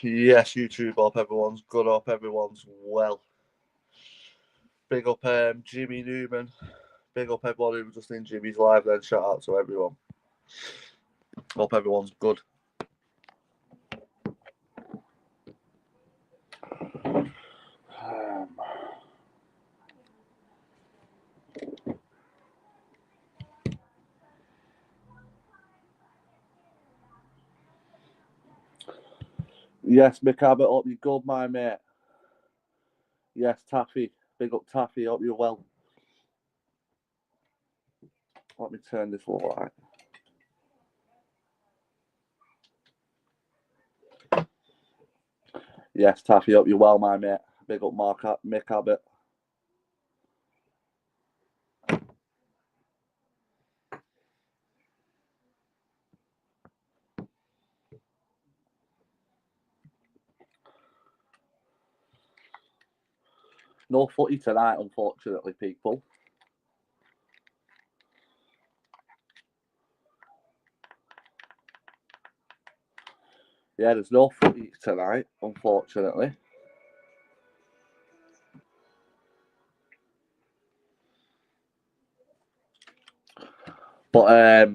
Yes, YouTube. Hope everyone's good. Hope everyone's well. Big up Jimmy Newman. Big up everyone who was just in Jimmy's live then. Shout out to everyone. Hope everyone's good. Yes, Mick Abbott, hope you're good, my mate. Yes, Taffy. Big up Taffy, hope you're well. Let me turn this light. Yes, Taffy, hope you're well, my mate. Big up Mick Abbott. No footy tonight, unfortunately, people. Yeah, there's no footy tonight, unfortunately. But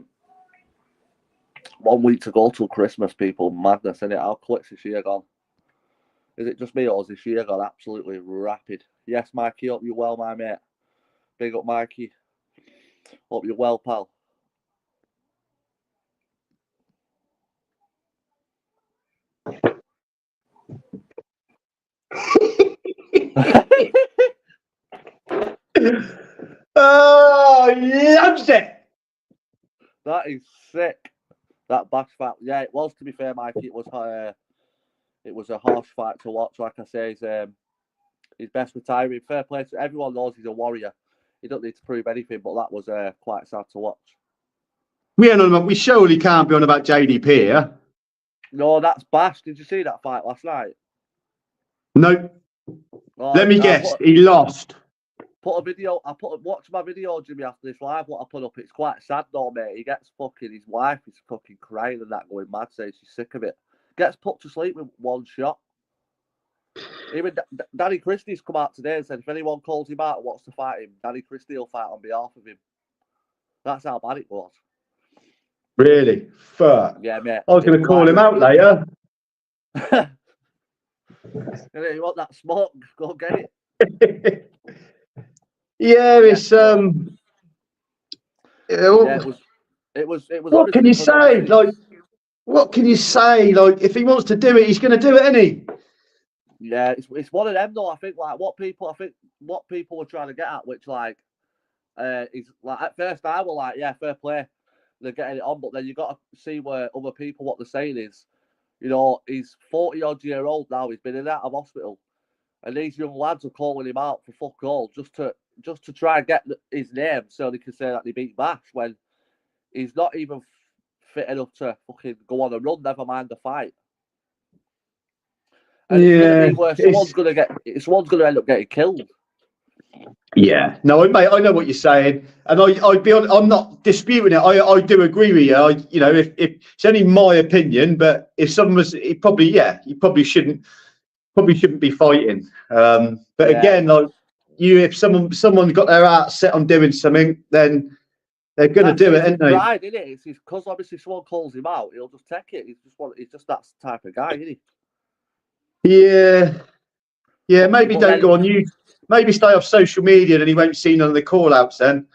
1 week to go till Christmas, people. Madness, innit? How quick's this year gone? Is it just me or has this year gone absolutely rapid? Yes, Mikey, hope you're well, my mate. Big up, Mikey. Hope you're well, pal. Oh, loves it. That is sick. That bash fight. Yeah, it was, to be fair, Mikey. It was a harsh fight to watch. Like I say, he's best retiring. Fair play to everyone knows he's a warrior. He don't need to prove anything, but that was quite sad to watch. We surely can't be on about JDP here. No, that's Bash. Did you see that fight last night? No. Oh, let me guess. He lost. Watch my video, Jimmy, after this live. What I put up, it's quite sad though, mate. He gets his wife is fucking crying and that, going mad, saying she's sick of it. Gets put to sleep with one shot. Even Danny Christie's come out today and said if anyone calls him out and wants to fight him, Danny Christie will fight on behalf of him. That's how bad it was. Really? Fuck. Yeah, mate. I was going to call him out later. You want that smoke? Go get it. Yeah, it's it was. What can you say? What can you say? Like, if he wants to do it, he's going to do it, isn't he? Yeah, it's one of them though. I think what people were trying to get at, which is like at first I was like, yeah, fair play, they're getting it on, but then you got to see where other people what they're saying is, he's 40-odd year old now. He's been in and out of hospital, and these young lads are calling him out for fuck all just to try and get his name so they can say that they beat Bash when he's not even fit enough to fucking go on a run. Never mind the fight. And someone's gonna end up getting killed. Yeah, no, mate, I know what you're saying, and I'm not disputing it. I do agree with you. If it's only my opinion, but if someone was, you probably shouldn't be fighting. But yeah. Again, if someone got their heart set on doing something, then they're going to do it, aren't they? Pride, isn't it? It's because obviously someone calls him out, he'll just take it. He's just that type of guy, isn't he? Yeah. Maybe don't go on you. Maybe stay off social media, and he won't see none of the call outs then.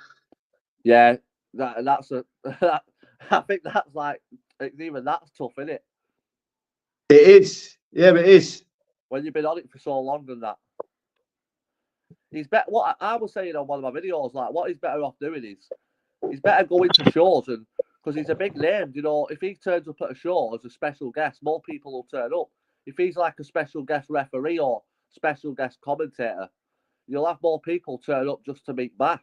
Yeah, that's I think that's even that's tough, isn't it? It is. Yeah, it is. When you've been on it for so long than that. He's better. What I was saying on one of my videos, what he's better off doing is he's better going to shows, and because he's a big name, if he turns up at a show as a special guest, more people will turn up. If he's like a special guest referee or special guest commentator, you'll have more people turn up just to meet Bash.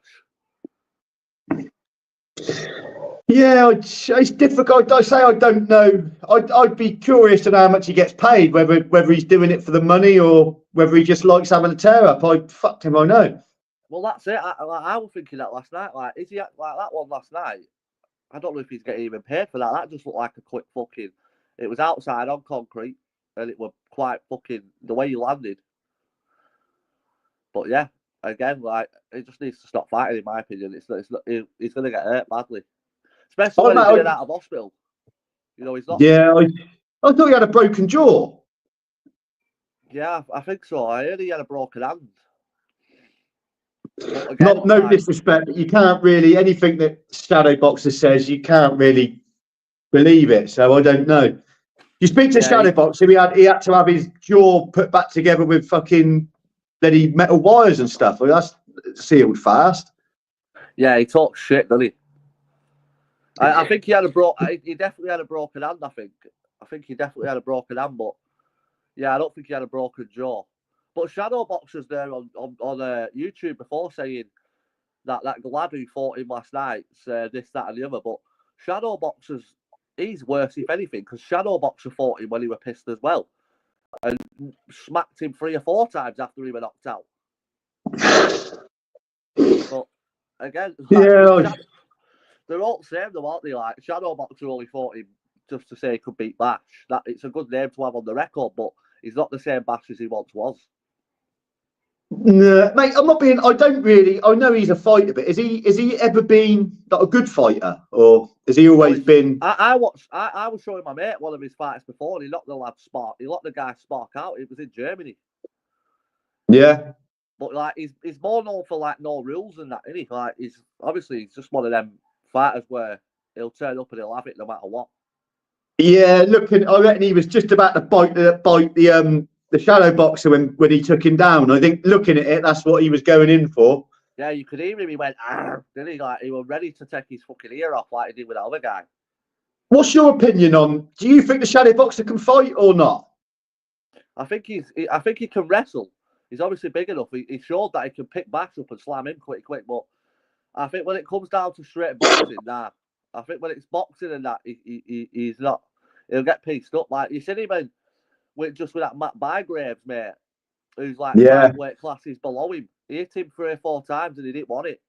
Yeah, it's difficult. I say I don't know. I'd be curious to know how much he gets paid, whether he's doing it for the money or whether he just likes having a tear up. I know. Well, that's it. I was thinking that last night. Is he like that one last night? I don't know if he's getting even paid for that. That just looked like a quick fucking. It was outside on concrete. and it was quite fucking the way he landed. But yeah, again, like he just needs to stop fighting. In my opinion, he's going to get hurt badly, especially when he's in and out of hospital. You know, he's not. Yeah, I thought he had a broken jaw. Yeah, I think so. I heard he had a broken hand. Again, no disrespect, but you can't really, anything that Shadow Boxer says, you can't really believe it. So I don't know. You speak to Shadow Boxer, he had to have his jaw put back together with fucking bloody metal wires and stuff. Well, that's sealed fast. Yeah, he talks shit, doesn't he? I think he definitely had a broken hand. I think he definitely had a broken hand, but yeah, I don't think he had a broken jaw. But Shadow Boxer's there on YouTube before saying that lad who fought him last night said this, that, and the other. But Shadow Boxer's, he's worse, if anything, because Shadow Boxer fought him when he was pissed as well and smacked him 3 or 4 times after he was knocked out. But again, yeah, they're all the same, though, aren't they? Like, Shadow Boxer only fought him just to say he could beat Bash. That it's a good name to have on the record, but he's not the same Bash as he once was. No, mate, I'm not being. I don't really. I know he's a fighter, but is he ever been like a good fighter, or has he always been? I was showing my mate one of his fights before, and he knocked the guy Spark out. It was in Germany. Yeah. But like he's more known for like no rules and that, isn't he? Like he's just one of them fighters where he'll turn up and he'll have it no matter what. Yeah, I reckon he was just about to bite the Shadow Boxer when he took him down. I think looking at it, that's what he was going in for. Yeah, you could hear him. He went, didn't he? Like he was ready to take his fucking ear off, like he did with that other guy. What's your opinion on? Do you think the Shadow Boxer can fight or not? I think he can wrestle. He's obviously big enough. He showed that he can pick Bash up and slam him quick. But I think when it comes down to straight boxing, I think when it's boxing and that, he's not. He'll get pieced up. Like you seen him with that Matt Bygraves, mate, who's like 5 weight classes below him. He hit him 3 or 4 times and he didn't want it.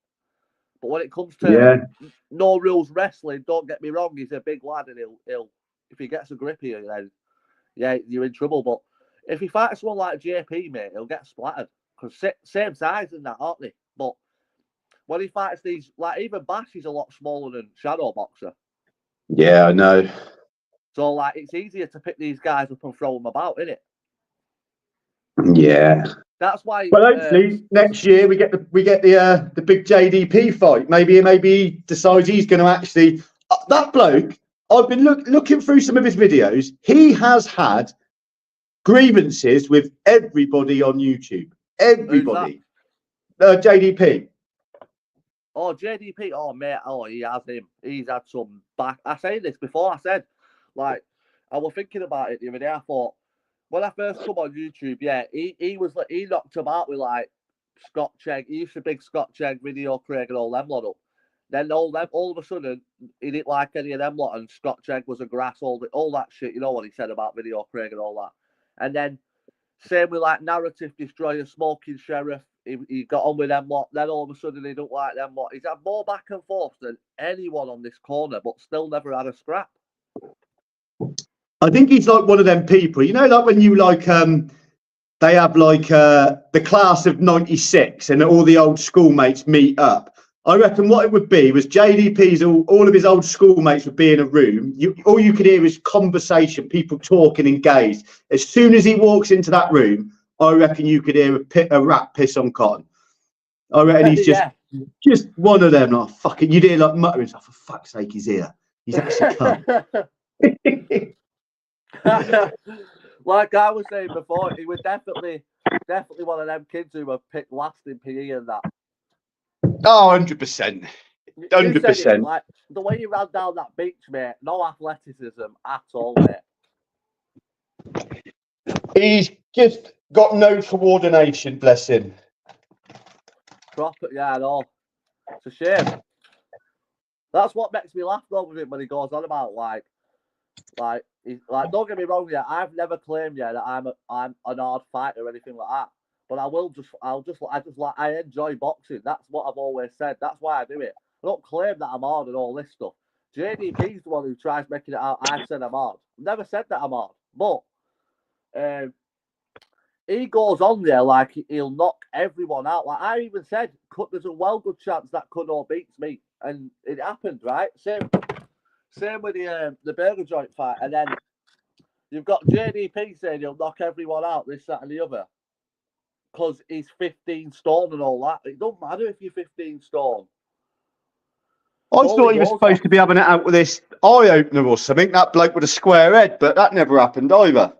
But when it comes to no rules wrestling, don't get me wrong, he's a big lad and he'll if he gets a grip here, then yeah, you're in trouble. But if he fights someone like JP, mate, he'll get splattered because same size and that, aren't they? But when he fights these, like even Bash is a lot smaller than Shadow Boxer. Yeah, I know. So like it's easier to pick these guys up and throw them about, isn't it? Yeah. That's why. Well, hopefully next year we get the big JDP fight. Maybe he decides he's going to actually. That bloke, I've been looking through some of his videos. He has had grievances with everybody on YouTube. Everybody. JDP. Oh, JDP. Oh, mate. Oh, he has him. He's had some back. I said this before. I said, like, I was thinking about it the other day. I thought, when I first come on YouTube, yeah, he was like, he knocked him out with like Scott Chegg. He used to big Scott Chegg, Video Craig, and all them lot up. Then all of a sudden, he didn't like any of them lot, and Scott Chegg was a grass, all that shit. You know what he said about Video Craig and all that. And then same with like Narrative Destroyer, Smoking Sheriff. He got on with them lot. Then all of a sudden, he don't like them lot. He's had more back and forth than anyone on this corner, but still never had a scrap. I think he's like one of them people, you know, like when you like they have like the class of '96 and all the old schoolmates meet up. I reckon what it would be was JDP's all of his old schoolmates would be in a room. All you could hear is conversation, people talking, engaged. As soon as he walks into that room, I reckon you could hear a rat piss on cotton. I reckon he's just one of them. Like fucking, you'd hear like muttering stuff. For fuck's sake, he's here. He's actually come. Like I was saying before, he was definitely one of them kids who were picked last in PE and that. Oh, 100%. 100%. Like the way he ran down that beach, mate, no athleticism at all, mate. He's just got no coordination, bless him. Proper, yeah, I know. It's a shame. That's what makes me laugh though with him when he goes on about like don't get me wrong, yeah, I've never claimed that I'm an hard fighter or anything like that. But I enjoy boxing. That's what I've always said. That's why I do it. I don't claim that I'm hard and all this stuff. JDP's the one who tries making it out. I said I'm hard. Never said that I'm hard. But he goes on there like he'll knock everyone out. Like I even said, there's a well good chance that Cuddo beats me, and it happened, right? Same with the burger joint fight, and then you've got JDP saying he'll knock everyone out, this, that, and the other, because he's 15 stone and all that. It don't matter if you're 15 stone. I thought he was supposed to be having it out with this eye opener or something. That bloke with a square head, but that never happened either.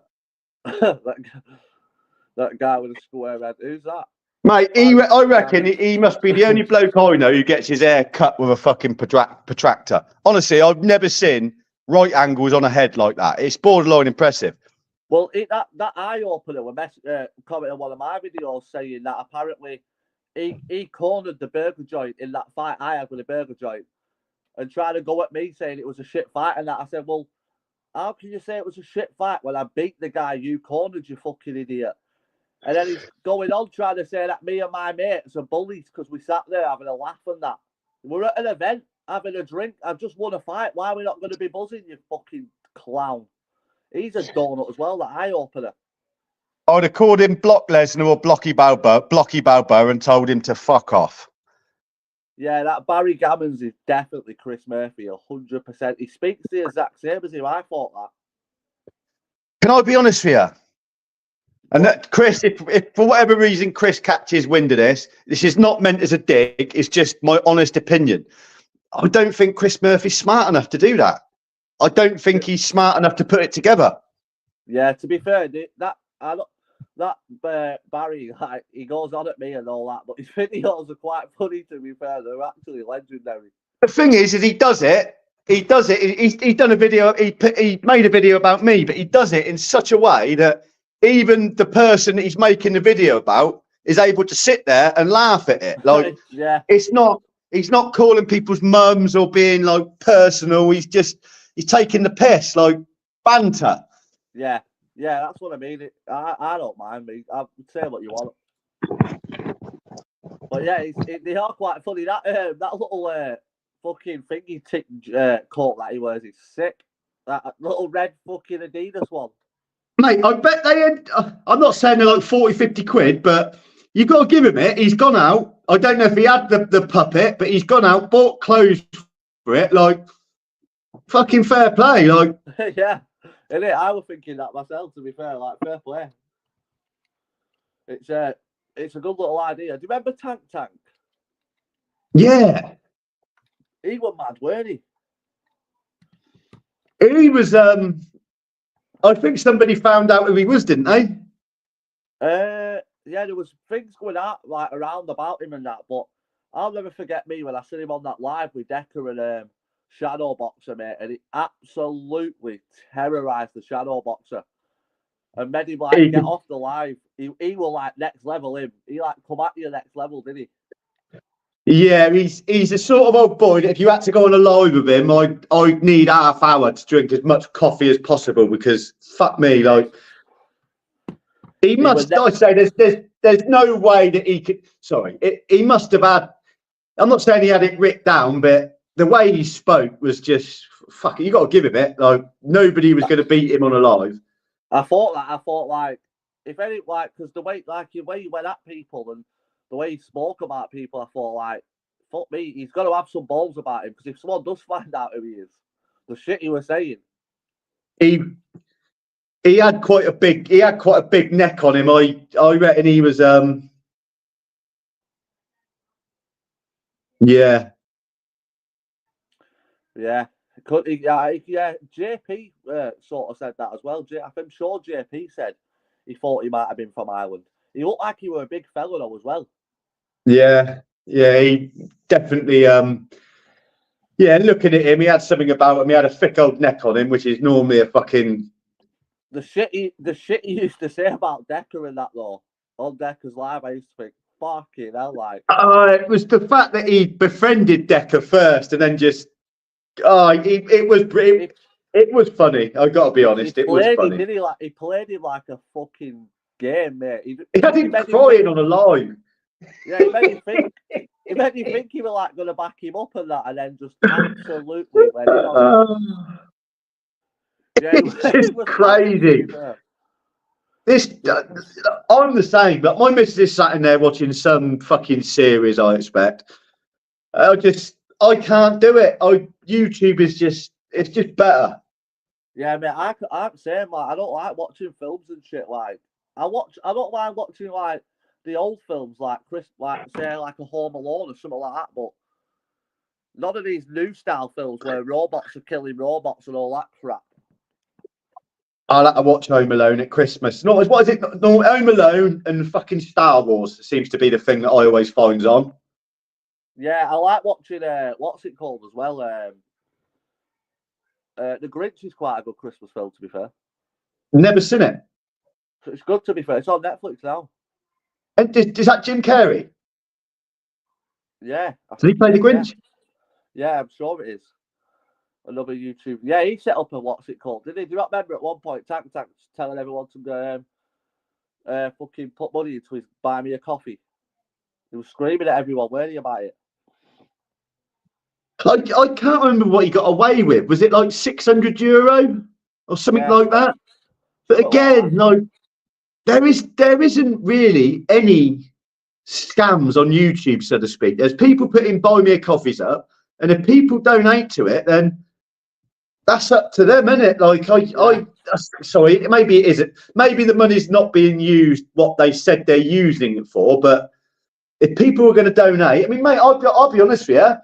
that guy with a square head. Who's that? Mate, I reckon he must be the only bloke I know who gets his hair cut with a fucking protractor. Honestly, I've never seen right angles on a head like that. It's borderline impressive. Well, that eye opener was commenting on one of my videos saying that apparently he cornered the burger joint in that fight I had with the burger joint and trying to go at me saying it was a shit fight and that. I said, well, how can you say it was a shit fight when I beat the guy you cornered, you fucking idiot? And then he's going on trying to say that me and my mates are bullies because we sat there having a laugh and that. We're at an event, having a drink. I've just won a fight. Why are we not going to be buzzing, you fucking clown? He's a donut as well, that eye opener. I'd have called him Block Lesnar or Blocky Balboa and told him to fuck off. Yeah, that Barry Gammons is definitely Chris Murphy, 100%. He speaks the exact same as him. I thought that. Can I be honest with you? And that Chris, if for whatever reason Chris catches wind of this is not meant as a dig. It's just my honest opinion. I don't think Chris Murphy's smart enough to do that. I don't think he's smart enough to put it together. Yeah, to be fair, Barry, like, he goes on at me and all that, but his videos are quite funny. To be fair, they're actually legendary. The thing is he does it. He's done a video. He made a video about me, but he does it in such a way that even the person that he's making the video about is able to sit there and laugh at it. Like, yeah, he's not calling people's mums or being like personal. He's taking the piss, like banter. Yeah, that's what I mean. I don't mind me. I'll say what you want. But yeah, they are quite funny. That little fucking thingy coat that he wears is sick. That little red fucking Adidas one. Mate, I bet they had, I'm not saying they're like 40, 50 quid, but you've got to give him it. He's gone out. I don't know if he had the puppet, but he's gone out, bought clothes for it. Like, fucking fair play. Like, yeah, innit? I was thinking that myself, to be fair. Like, fair play. It's a good little idea. Do you remember Tank? Yeah. He was mad, weren't he? He was, I think somebody found out who he was, didn't they? Yeah, there was things going out like around about him and that, but I'll never forget me when I seen him on that live with Decker and Shadow Boxer, mate, and he absolutely terrorised the Shadow Boxer and made him like get off the live. He was like next level him. He like come at you next level, did he? Yeah, he's a sort of old boy that if you had to go on a live with him, I'd need half hour to drink as much coffee as possible because fuck me, like he must. I say there's no way that he could. Sorry, he must have had. I'm not saying he had it written down, but the way he spoke was just fuck it. You got to give him it. Like nobody was going to beat him on a live. I thought like if any like because the way he went at people and the way he spoke about people, I thought like, fuck me, he's got to have some balls about him because if someone does find out who he is, the shit he was saying. He had quite a big neck on him. I reckon he was yeah. Yeah. JP sort of said that as well. I'm sure JP said he thought he might have been from Ireland. He looked like he were a big fella though as well. Yeah, he definitely. Looking at him, he had something about him. He had a thick old neck on him, which is normally a fucking. The shit he used to say about Decker and that though on Decker's live, I used to think, fucking hell, like. It was the fact that he befriended Decker first and then just. It was funny. I got to be honest, it was funny. He played him like a fucking game, mate. He had him crying on a live. Yeah, he made you think he was like going to back him up and that, and then just absolutely went in on it. Yeah, it was crazy. This, I'm the same, but my missus is sat in there watching some fucking series, I expect. I can't do it. YouTube is it's just better. Yeah, mate, I'm saying, like, I don't like watching films and shit. Like, I don't mind watching, like, the old films, like, say, like a Home Alone or something like that, but none of these new style films where robots are killing robots and all that crap. I like to watch Home Alone at Christmas. What is it? No, Home Alone and fucking Star Wars seems to be the thing that I always find on. Yeah, I like watching, what's it called as well? The Grinch is quite a good Christmas film, to be fair. Never seen it. It's good, to be fair. It's on Netflix now. And is that Jim Carrey? Yeah. Did he play the Grinch? Yeah, I'm sure it is. Another YouTube. Yeah, he set up a what's it called? Did he? Do you not remember at one point Tank telling everyone to fucking put money into his buy me a coffee? He was screaming at everyone, weren't he, about it? I can't remember what he got away with. Was it like €600 or something like that? But again, like there isn't really any scams on YouTube, so to speak. There's people putting buy me a coffees up, and if people donate to it, then that's up to them, isn't it? Like sorry, maybe it isn't. Maybe the money's not being used what they said they're using it for. But if people are going to donate, I mean, mate, I'll be honest with you.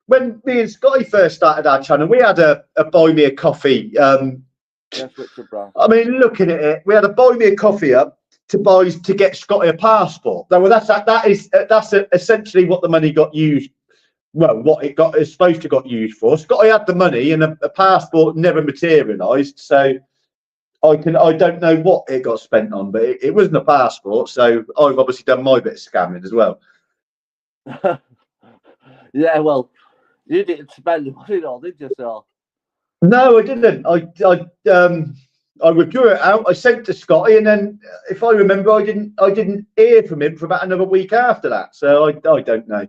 When me and Scotty first started our channel, we had a buy me a coffee. Yes, Richard Brown. I mean, looking at it, we had a buy me a coffee up to get Scotty a passport. Well, that's essentially what the money got used. Well, what is supposed to got used for. Scotty had the money, and a passport never materialised. So I don't know what it got spent on, but it wasn't a passport. So I've obviously done my bit of scamming as well. Yeah, well, you didn't spend the money, though, did you, sir? No, I didn't. I withdrew it out. I sent to Scotty, and then, if I remember, I didn't hear from him for about another week after that. So I don't know.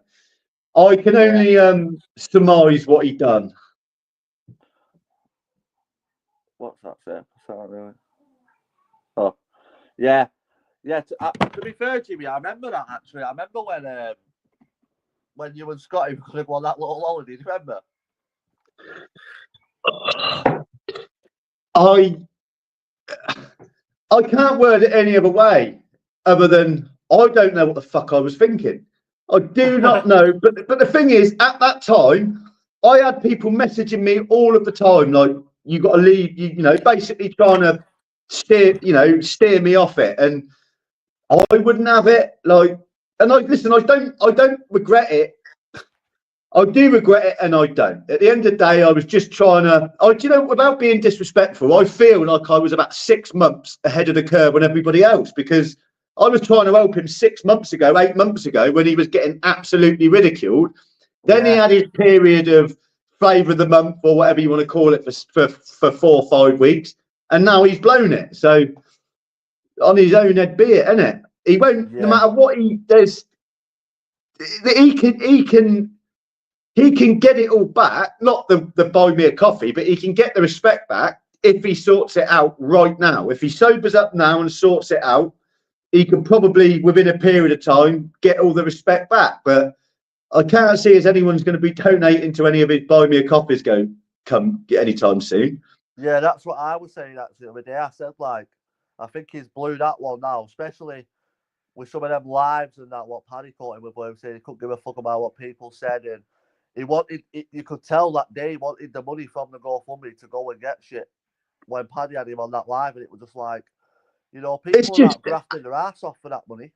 I can only surmise what he done. What's that, sir? Really? Oh, yeah. Yeah, to be fair, Jimmy, I remember that, actually. I remember when you and Scotty could have won that little holiday. Do you remember? I can't word it any other way other than I don't know what the fuck I was thinking. I do not know. But the thing is, at that time, I had people messaging me all of the time, like, you got to leave, basically trying to steer me off it. And I wouldn't have it. And I don't regret it. I do regret it, and I don't. At the end of the day, I was just trying to. Without being disrespectful, I feel like I was about 6 months ahead of the curve on everybody else, because I was trying to help him 6 months ago, 8 months ago, when he was getting absolutely ridiculed. Then he had his period of flavour of the month, or whatever you want to call it, for 4 or 5 weeks, and now he's blown it. So on his own head be it, isn't it? He won't. No matter what he does, he can get it all back, not the buy me a coffee, but he can get the respect back if he sorts it out right now. If he sobers up now and sorts it out, he can probably, within a period of time, get all the respect back. But I can't see as anyone's going to be donating to any of his buy me a coffees come anytime soon. Yeah, that's what I was saying actually the other day. I said, like, I think he's blew that one now, especially with some of them lives and that, what Paddy caught him with, where he said he couldn't give a fuck about what people said, and he wanted, you could tell that day he wanted the money from the GoFundMe to go and get shit when Paddy had him on that live, and it was just like, people are not grafting their ass off for that money.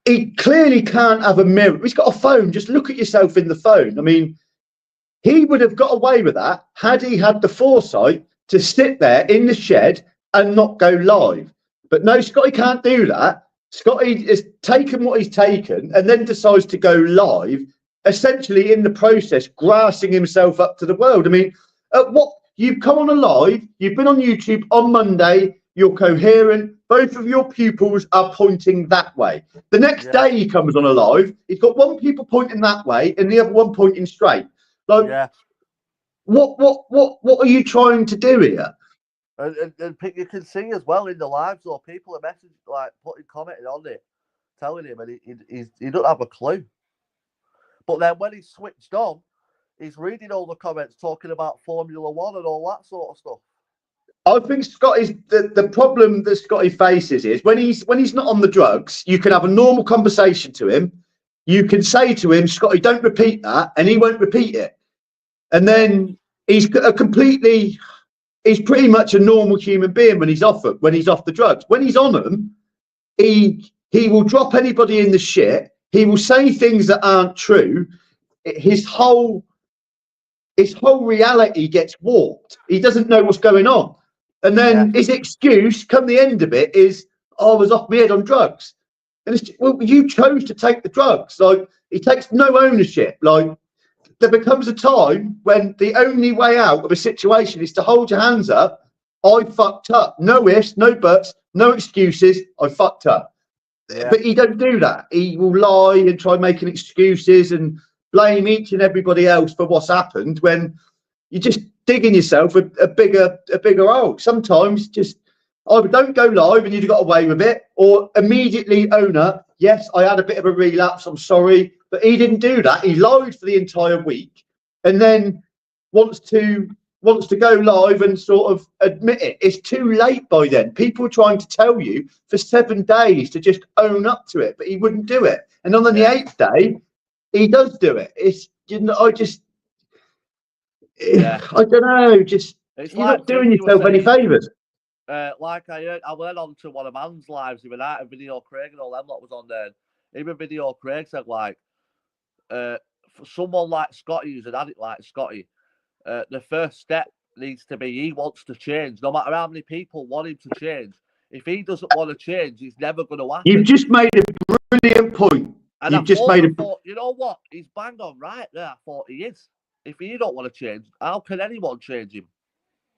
He clearly can't have a mirror. He's got a phone. Just look at yourself in the phone. I mean, he would have got away with that had he had the foresight to sit there in the shed and not go live. But no, Scotty can't do that. Scotty has taken what he's taken and then decides to go live, essentially in the process grassing himself up to the world. I mean, you've come on a live, you've been on YouTube on Monday, you're coherent, both of your pupils are pointing that way. The next day he comes on a live, he's got one pupil pointing that way and the other one pointing straight. What are you trying to do here? And you can see as well in the lives, though, people are messaging, like putting commenting on it, telling him, and he doesn't have a clue. But then when he's switched on, he's reading all the comments talking about Formula One and all that sort of stuff. I think Scotty's the problem that Scotty faces is when he's not on the drugs, you can have a normal conversation to him. You can say to him, Scotty, don't repeat that, and he won't repeat it. And then he's pretty much a normal human being when he's off the drugs. When he's on them, he will drop anybody in the shit. He will say things that aren't true. His whole reality gets warped. He doesn't know what's going on. And then his excuse, come the end of it, is, I was off my head on drugs. And it's, well, you chose to take the drugs. Like, he takes no ownership. Like, there becomes a time when the only way out of a situation is to hold your hands up. I fucked up. No ifs, no buts, no excuses. I fucked up. Yeah. But he don't do that. He will lie and try making excuses and blame each and everybody else for what's happened when you're just digging yourself a bigger hole. Sometimes just either don't go live and you've got away with it, or immediately own up. Yes, I had a bit of a relapse. I'm sorry. But he didn't do that. He lied for the entire week and then wants to go live and sort of admit it. It's too late by then. People are trying to tell you for 7 days to just own up to it, but he wouldn't do it. And on the 8th day, he does do it. It's, you know, I don't know. Just it's you're like not doing yourself any favours. Like I went on to one of Man's lives the other night, and Video Craig and all them lot was on there. Even Video Craig said, like, for someone like Scotty, who's an addict like Scotty, the first step needs to be he wants to change. No matter how many people want him to change, if he doesn't want to change, he's never going to happen. You've just made a brilliant point. And You've just made a. You know what? He's bang on right there. I thought he is. If he don't want to change, how can anyone change him?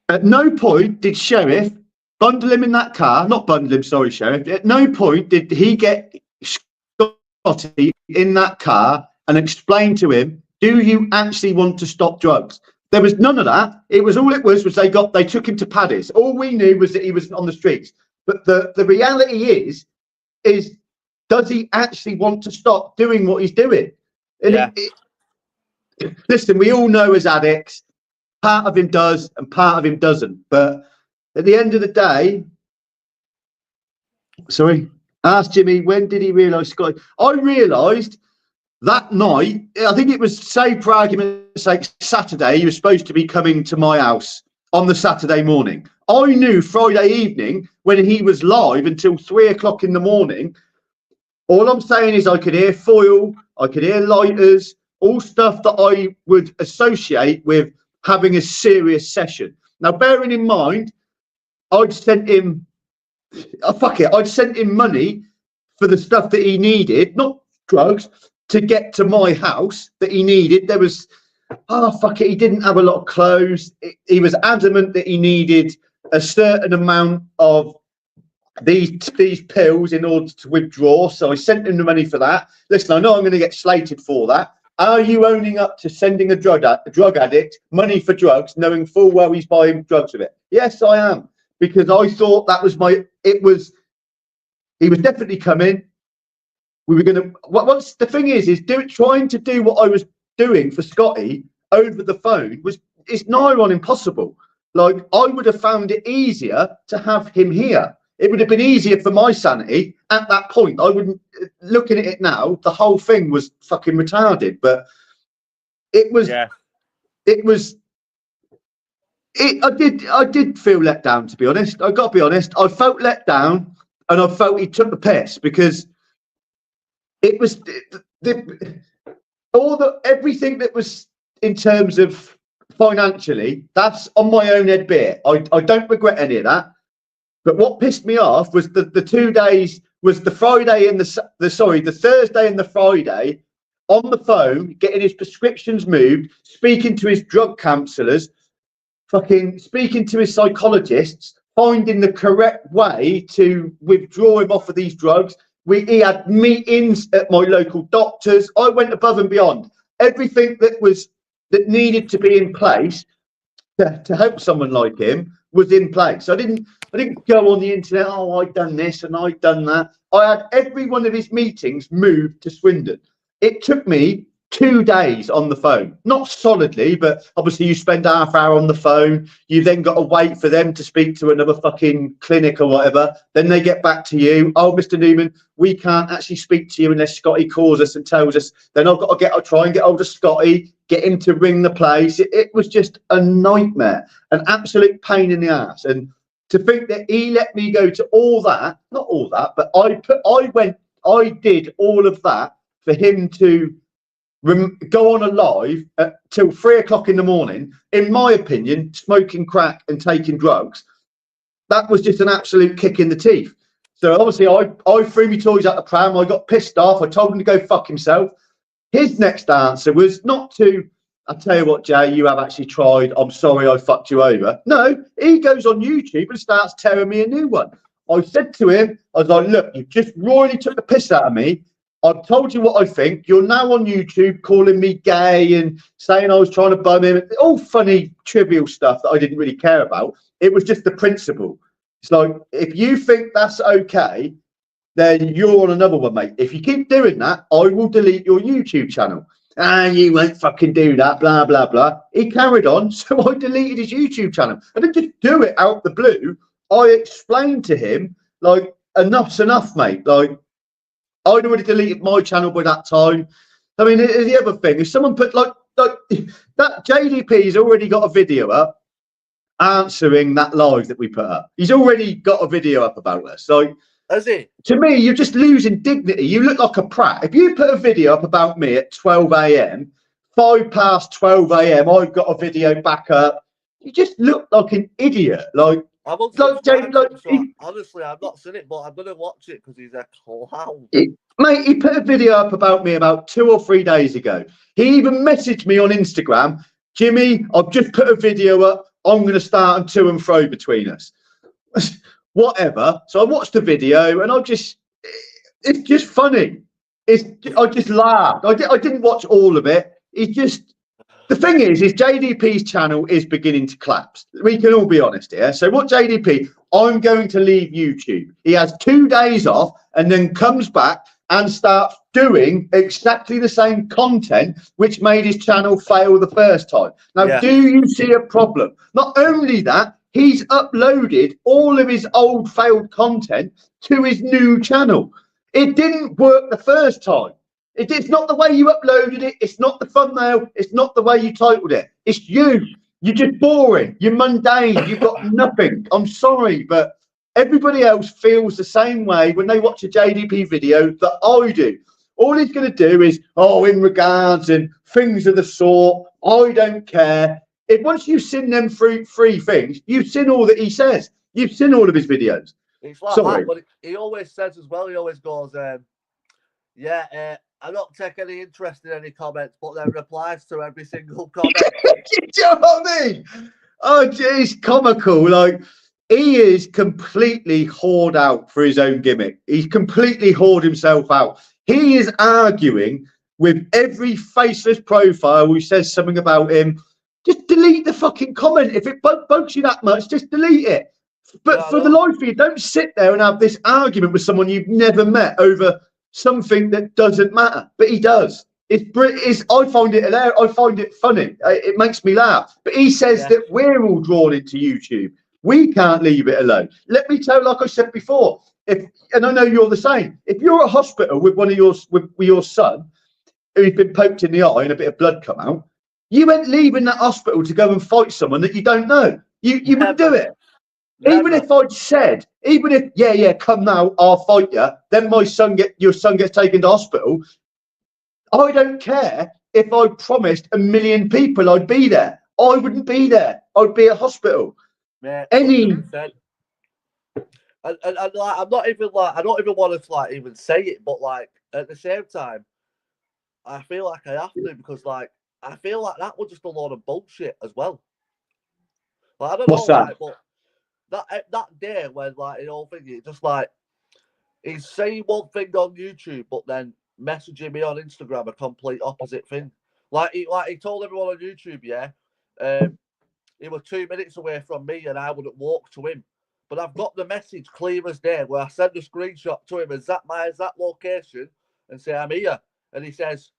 At no point did Sheriff bundle him in that car. Not bundle him, sorry, Sheriff. At no point did he get Scotty in that car and explain to him, do you actually want to stop drugs? There was none of that. It was they took him to Paddy's. All we knew was that he was on the streets. But the reality is does he actually want to stop doing what he's doing? And listen, we all know as addicts, part of him does and part of him doesn't. But at the end of the day, ask Jimmy, when did he realise Scotty? I realised that night, I think it was, say for argument's sake, Saturday, he was supposed to be coming to my house on the Saturday morning. I knew Friday evening when he was live until 3 o'clock in the morning. All I'm saying is I could hear foil, I could hear lighters, all stuff that I would associate with having a serious session. Now, bearing in mind, I'd sent him money for the stuff that he needed, not drugs, to get to my house that he needed. There was, he didn't have a lot of clothes. He was adamant that he needed a certain amount of these pills in order to withdraw. So I sent him the money for that. Listen, I know I'm going to get slated for that. Are you owning up to sending a drug addict money for drugs, knowing full well he's buying drugs with it? Yes, I am. Because I thought that was he was definitely coming. We were going to, what's the thing is trying to do what I was doing for Scotty over the phone it's nigh on impossible. Like, I would have found it easier to have him here. It would have been easier for my sanity at that point. I wouldn't, looking at it now, the whole thing was fucking retarded, but I did feel let down, to be honest. I got to be honest. I felt let down and I felt he took the piss because it was everything that was in terms of financially, that's on my own head bit. I don't regret any of that. But what pissed me off was the 2 days, was the Friday and the Thursday and the Friday on the phone, getting his prescriptions moved, speaking to his drug counsellors, fucking speaking to his psychologists, finding the correct way to withdraw him off of these drugs. He had meetings at my local doctors. I went above and beyond. Everything that needed to be in place to help someone like him was in place. I didn't go on the internet. Oh, I've done this and I've done that. I had every one of his meetings moved to Swindon. It took me 2 days on the phone, not solidly, but obviously you spend half hour on the phone. You then got to wait for them to speak to another fucking clinic or whatever. Then they get back to you. Oh, Mr. Newman, we can't actually speak to you unless Scotty calls us and tells us. Then I've got to try and get hold of Scotty, get him to ring the place. It was just a nightmare, an absolute pain in the ass. And to think that he let me go to all that, not all that, but I did all of that for him to go on a live till 3 o'clock in the morning, in my opinion, smoking crack and taking drugs. That was just an absolute kick in the teeth. So obviously I threw my toys out the pram. I got pissed off. I told him to go fuck himself. His next answer was not to, I tell you what, Jay, you have actually tried. I'm sorry I fucked you over. No, he goes on YouTube and starts tearing me a new one. I said to him, I was like, look, you just royally took the piss out of me. I've told you what I think. You're now on YouTube calling me gay and saying I was trying to bum him. All funny, trivial stuff that I didn't really care about. It was just the principle. It's like, if you think that's okay, then you're on another one, mate. If you keep doing that, I will delete your YouTube channel. And you won't fucking do that, blah, blah, blah. He carried on, so I deleted his YouTube channel. I didn't just do it out the blue. I explained to him, like, enough's enough, mate. Like, I'd already deleted my channel by that time. I mean, the other thing, if someone put like that, JDP's already got a video up answering that live that we put up. He's already got a video up about us. So, has he? To me, you're just losing dignity. You look like a prat. If you put a video up about me at 12 a.m., 12 a.m., I've got a video back up. You just look like an idiot. Like, honestly, I've not seen it, but I'm gonna watch it because he's a clown. Mate, he put a video up about me about 2 or 3 days ago. He even messaged me on Instagram, Jimmy, I've just put a video up. I'm going to start on to and fro between us. Whatever. So I watched the video and it's just funny. I just laughed. I didn't watch all of it. The thing is JDP's channel is beginning to collapse. We can all be honest here. So what JDP, I'm going to leave YouTube. He has 2 days off and then comes back and starts doing exactly the same content which made his channel fail the first time. Now, Do you see a problem? Not only that, he's uploaded all of his old failed content to his new channel. It didn't work the first time. It's not the way you uploaded it. It's not the thumbnail. It's not the way you titled it. It's you. You're just boring. You're mundane. You've got nothing. I'm sorry, but everybody else feels the same way when they watch a JDP video that I do. All he's going to do is, in regards and things of the sort. I don't care. Once you've seen them three things, you've seen all that he says. You've seen all of his videos. It's like that, but he always says as well, he always goes, I don't take any interest in any comments, but then replies to every single comment. Do you know what I mean? Oh, geez, comical. Like, he is completely whored out for his own gimmick. He's completely whored himself out. He is arguing with every faceless profile who says something about him. Just delete the fucking comment. If it bugs you that much, just delete it. But for the life of you, don't sit there and have this argument with someone you've never met over something that doesn't matter. But he does. I find it hilarious. I find it funny. It makes me laugh. But he says that we're all drawn into YouTube. We can't leave it alone. Let me tell, like I said before, and I know you're the same. If you're at a hospital with with your son who's been poked in the eye and a bit of blood come out, you ain't leaving that hospital to go and fight someone that you don't know. You wouldn't do it. Never. Even if I'd said, come now, I'll fight you. Then your son gets taken to hospital. I don't care if I promised 1 million people I'd be there. I wouldn't be there. I'd be at hospital. Yeah, and like, I'm not even like, I don't even want to like even say it, but like at the same time, I feel like I have to, because like I feel like that was just a lot of bullshit as well. Like, I don't know, that? Like, but that day when like the whole thing, it's just like he's saying one thing on YouTube, but then messaging me on Instagram a complete opposite thing. Like he told everyone on YouTube, he was 2 minutes away from me and I wouldn't walk to him. But I've got the message clear as day where I send a screenshot to him, is that my exact location, and say, I'm here. And he says,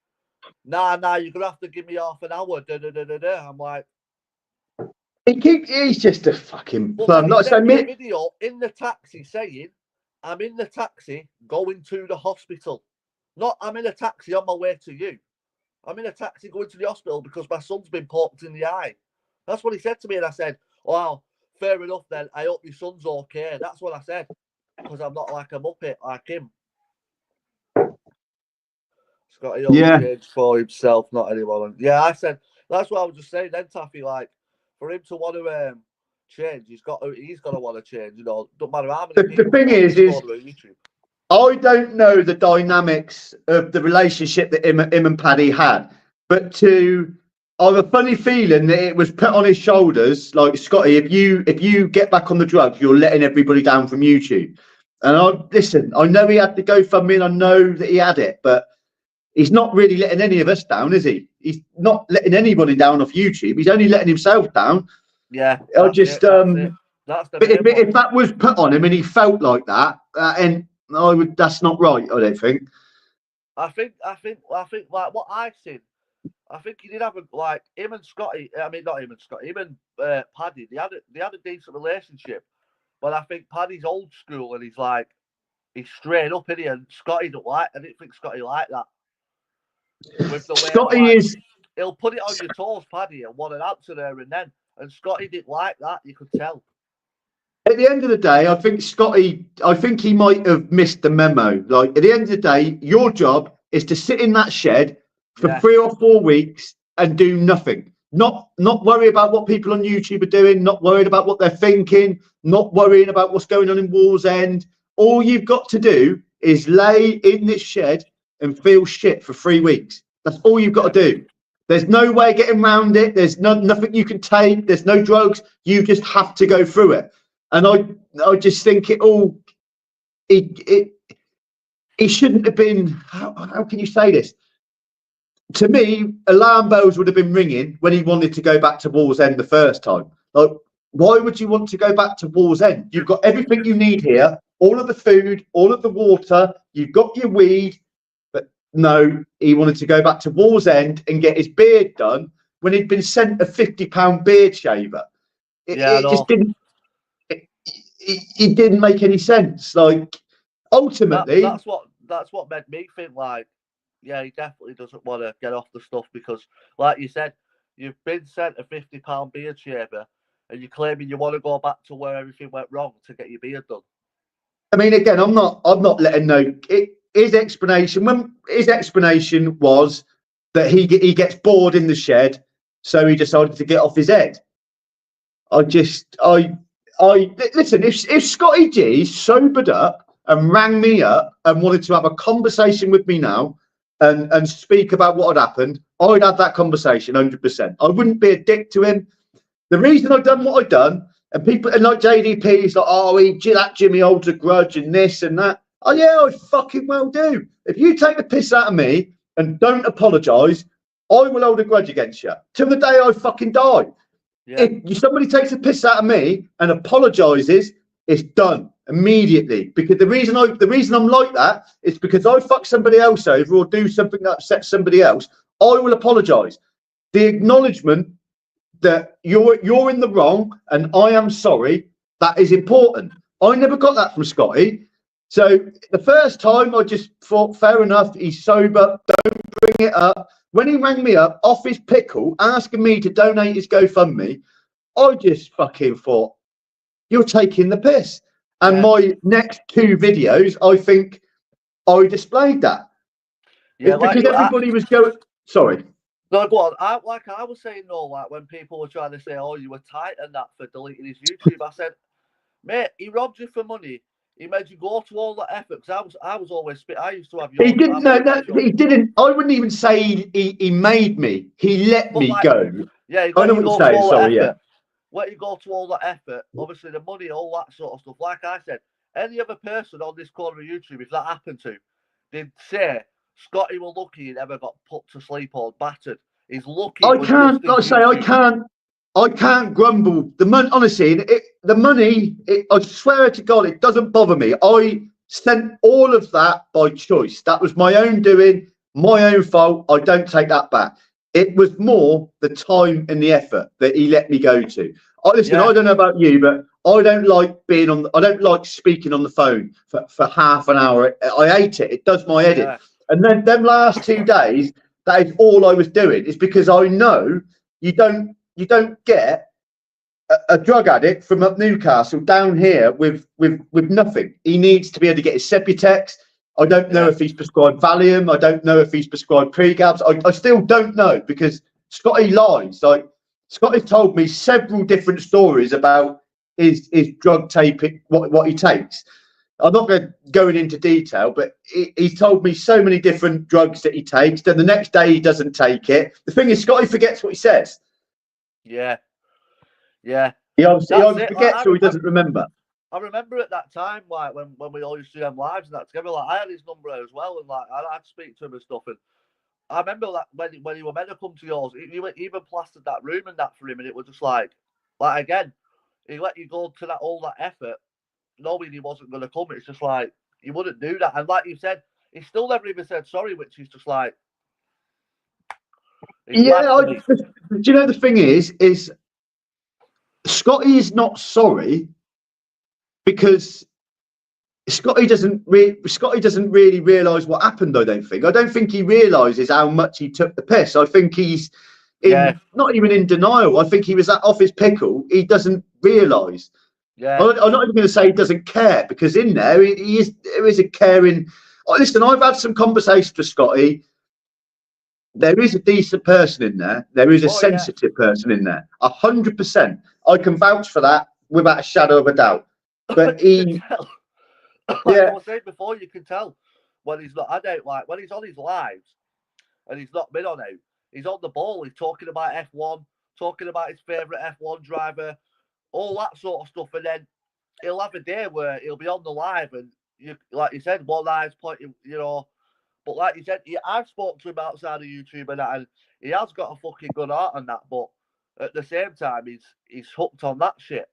nah, you're going to have to give me half an hour. I'm like, he's just a fucking but plum. then he Like I sent me a say, video in the taxi saying, I'm in the taxi going to the hospital. Not, I'm in a taxi on my way to you. I'm in a taxi going to the hospital because my son's been poked in the eye. That's what he said to me. And I said, wow, fair enough then. I hope your son's okay. That's what I said. Because I'm not like a muppet like him. Scotty only changed for himself, not anyone. Yeah, I said, that's what I was just saying then, Taffy. Like, for him to want to change, he's got to want to change. You know, don't matter how many people. The thing is I don't know the dynamics of the relationship that him and Paddy had, but I have a funny feeling that it was put on his shoulders, like, Scotty, if you get back on the drugs, you're letting everybody down from YouTube. And I know he had to go for me, and I know that he had it, but he's not really letting any of us down, is he? He's not letting anybody down off YouTube. He's only letting himself down. Yeah, that's it. That's the if that was put on him and he felt like that, and that's not right, I don't think. I think like what I've seen, I think he did have him and Scotty. I mean, not him and Scotty. Him and Paddy. They had a decent relationship, but I think Paddy's old school and he's straight up in here. And Scotty don't like. I didn't think Scotty liked that. With the way Scotty he'll put it on your toes, Paddy, and want an answer there and then. And Scotty didn't like that. You could tell. At the end of the day, I think he might have missed the memo. Like, at the end of the day, your job is to sit in that shed for 3 or 4 weeks and do nothing. Not worry about what people on YouTube are doing, not worried about what they're thinking, not worrying about what's going on in Wallsend. All you've got to do is lay in this shed and feel shit for 3 weeks. That's all you've got to do. There's no way getting around it. There's nothing you can take. There's no drugs. You just have to go through it. And I just think he shouldn't have been. How can you say this? To me, alarm bells would have been ringing when he wanted to go back to Wallsend the first time. Like, why would you want to go back to Wallsend? You've got everything you need here, all of the food, all of the water, you've got your weed. But no, he wanted to go back to Wallsend and get his beard done when he'd been sent a £50 beard shaver. It just didn't. It didn't make any sense. Like, ultimately, that's what made me think like, yeah, he definitely doesn't want to get off the stuff because, like you said, you've been sent a £50 beard shaver, and you're claiming you want to go back to where everything went wrong to get your beard done. I mean, again, I'm not letting no. His explanation was that he gets bored in the shed, so he decided to get off his head. Listen, if Scotty G sobered up and rang me up and wanted to have a conversation with me now and speak about what had happened, I'd have that conversation 100%. I wouldn't be a dick to him. The reason I've done what I've done, and people and like JDP's like, oh, that Jimmy holds a grudge and this and that. Oh yeah, I fucking well do. If you take the piss out of me and don't apologise, I will hold a grudge against you till the day I fucking die. Yeah. If somebody takes a piss out of me and apologises, it's done immediately. Because the reason I'm like that is because I fuck somebody else over or do something that upsets somebody else, I will apologise. The acknowledgement that you're in the wrong and I am sorry, that is important. I never got that from Scotty. So the first time I just thought, fair enough, he's sober, don't bring it up. When he rang me up off his pickle, asking me to donate his GoFundMe, I just fucking thought, you're taking the piss. And my next 2 videos, I think I displayed that. Yeah, it's because everybody was going. Sorry. No, go on. I was saying, no, like when people were trying to say, oh, you were tight and that for deleting his YouTube, I said, mate, he robbed you for money. He made you go to all that effort. Because I was always spit. I used to have your. He didn't. No, he didn't. I wouldn't even say he made me. He let me go. Yeah, I know what you're saying. Sorry, yeah. Let you go to all that effort, obviously the money, all that sort of stuff. Like I said, any other person on this corner of YouTube, if that happened to, they'd say Scotty were lucky he never got put to sleep or battered. He's lucky. I can't. Like I say, I can't. I can't grumble. The money, honestly, the money. I swear to God, it doesn't bother me. I spent all of that by choice. That was my own doing, my own fault. I don't take that back. It was more the time and the effort that he let me go to. Listen, I don't know about you, but I don't like being on. I don't like speaking on the phone for half an hour. I hate it. It does my head in. And then them last 2 days, that is all I was doing. Is because I know you don't get a drug addict from up Newcastle down here with nothing. He needs to be able to get his Sebutex. I don't know if he's prescribed Valium. I don't know if he's prescribed Pregabs. I still don't know because Scotty lies. Like Scotty told me several different stories about his drug taping, what he takes. I'm not going into detail, but he's told me so many different drugs that he takes. Then the next day he doesn't take it. The thing is, Scotty forgets what he says. Yeah. He either forgets or he doesn't remember. I remember at that time, like when we all used to do them lives and that together, like I had his number as well, and like I'd speak to him and stuff. And I remember that when he were meant to come to yours, he even plastered that room and that for him, and it was just like again, he let you go to all that effort, knowing he wasn't going to come. It's just like he wouldn't do that, and like you said, he still never even said sorry, which is just like. Do you know the thing is Scotty is not sorry because Scotty doesn't really realise what happened. I don't think he realises how much he took the piss. I think he's not even in denial. I think he was off his pickle. He doesn't realise. Yeah, I'm not even going to say he doesn't care because in there there is a caring. Listen, I've had some conversations with Scotty. There is a decent person in there. There is a sensitive person in there. 100%. I can vouch for that without a shadow of a doubt. But he, I was saying before, you can tell when he's not. I don't like when he's on his lives and he's not been on out. He's on the ball. He's talking about F1, talking about his favourite F1 driver, all that sort of stuff. And then he'll have a day where he'll be on the live and like you said, one eye's pointing, But like you said, I've spoken to him outside of YouTube and that, and he has got a fucking good heart on that. But at the same time, he's hooked on that shit.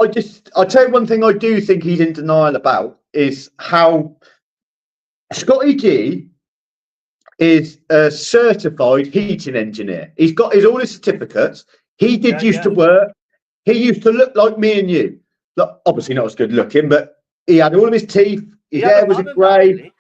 I'll tell you one thing I do think he's in denial about is how Scotty G is a certified heating engineer. He's got all his certificates. He used to work. He used to look like me and you. Look, obviously not as good looking, but he had all of his teeth. His hair was a grey.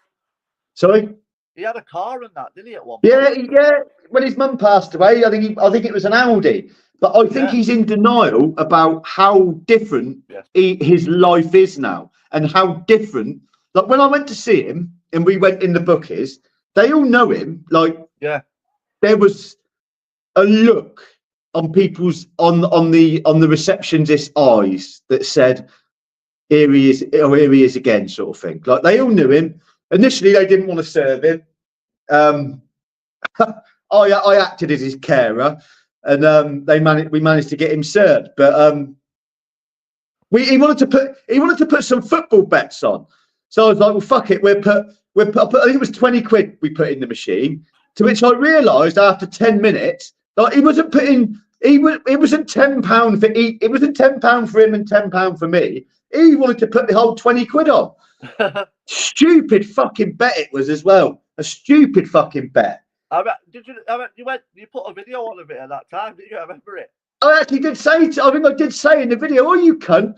Sorry? He had a car and that, didn't he, at one point? Yeah. When his mum passed away, I think it was an Audi. But I think he's in denial about how different his life is now and how different. Like when I went to see him and we went in the bookies, they all know him. Like, there was a look on people's on the receptionist's eyes that said, "Here he is, oh, here he is again," sort of thing. Like they all knew him. Initially, they didn't want to serve him. I acted as his carer, and we managed to get him served. But he wanted to put some football bets on. So I was like, well, fuck it. I think it was 20 quid we put in the machine. To which I realised after 10 minutes, like he wasn't putting. It wasn't £10 for each. It wasn't £10 for him and £10 for me. He wanted to put the whole 20 quid on. Stupid fucking bet it was as well. A stupid fucking bet. You put a video on of it at that time, didn't you? I remember it. I actually did say. I think I did say in the video, "Oh, you cunt!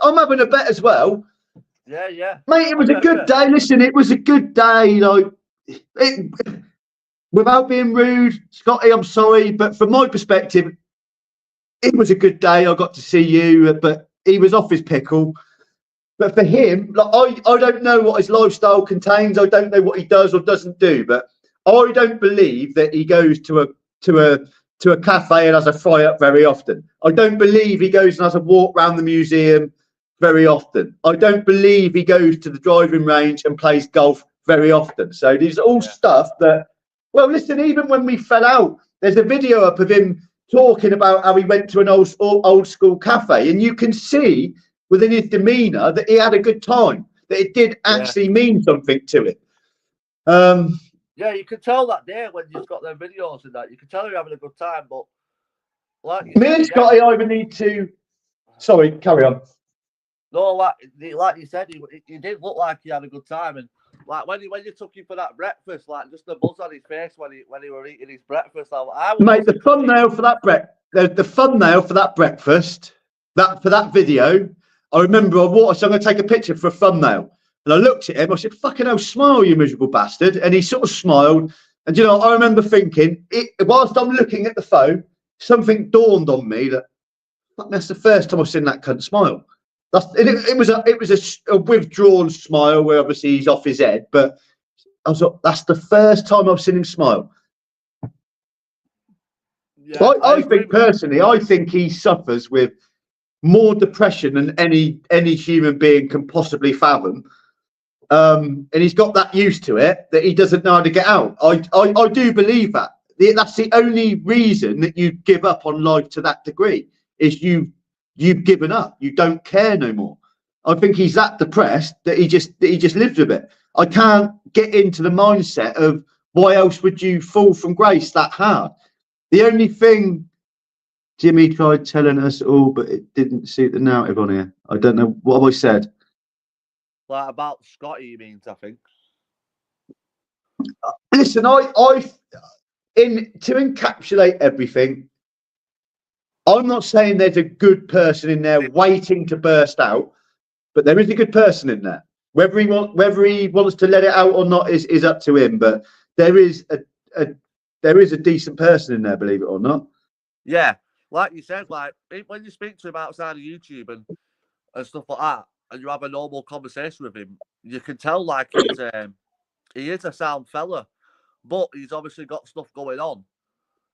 I'm having a bet as well." Yeah. Mate, it was a good day. Listen, it was a good day. Without being rude, Scotty, I'm sorry, but from my perspective, it was a good day. I got to see you, but he was off his pickle. But for him, I don't know what his lifestyle contains. I don't know what he does or doesn't do. But I don't believe that he goes to a cafe and has a fry up very often. I don't believe he goes and has a walk around the museum very often. I don't believe he goes to the driving range and plays golf very often. So there's all stuff that. Well, listen. Even when we fell out, there's a video up of him talking about how he went to an old school cafe, and you can see within his demeanour that he had a good time, that it did actually mean something to him. Yeah, you can tell that day when you've got their videos and that. You can tell you're having a good time, but like you Me said and again, Scotty either need to. Sorry, carry on. no, like you said, he did look like he had a good time, and like when you took him for that breakfast, like just the buzz on his face when he were eating his breakfast. I was Mate, the thumbnail for that the thumbnail for that breakfast, for that video, I remember I watched. So I'm going to take a picture for a thumbnail, and I looked at him. I said, "Fucking hell, smile, you miserable bastard!" And he sort of smiled. And you know, I remember thinking, whilst I'm looking at the phone, something dawned on me that that's the first time I've seen that cunt smile. It was a withdrawn smile where obviously he's off his head, but I was like, that's the first time I've seen him smile. Yeah, I think personally, I think he suffers with more depression than any human being can possibly fathom. And he's got that used to it that he doesn't know how to get out. I do believe that. That's the only reason that you give up on life to that degree is you've given up. You don't care no more. I think he's that depressed that he just lives with it. I can't get into the mindset of why else would you fall from grace that hard? The only thing Jimmy tried telling us all, but it didn't suit the narrative on here. I don't know what have I said. Like about Scotty, you mean? I think. Listen, to encapsulate everything, I'm not saying there's a good person in there waiting to burst out, but there is a good person in there. Whether he wants to let it out or not is up to him. But there is a decent person in there, believe it or not. Yeah, like you said, like when you speak to him outside of YouTube and stuff like that, and you have a normal conversation with him, you can tell like he is a sound fella, but he's obviously got stuff going on,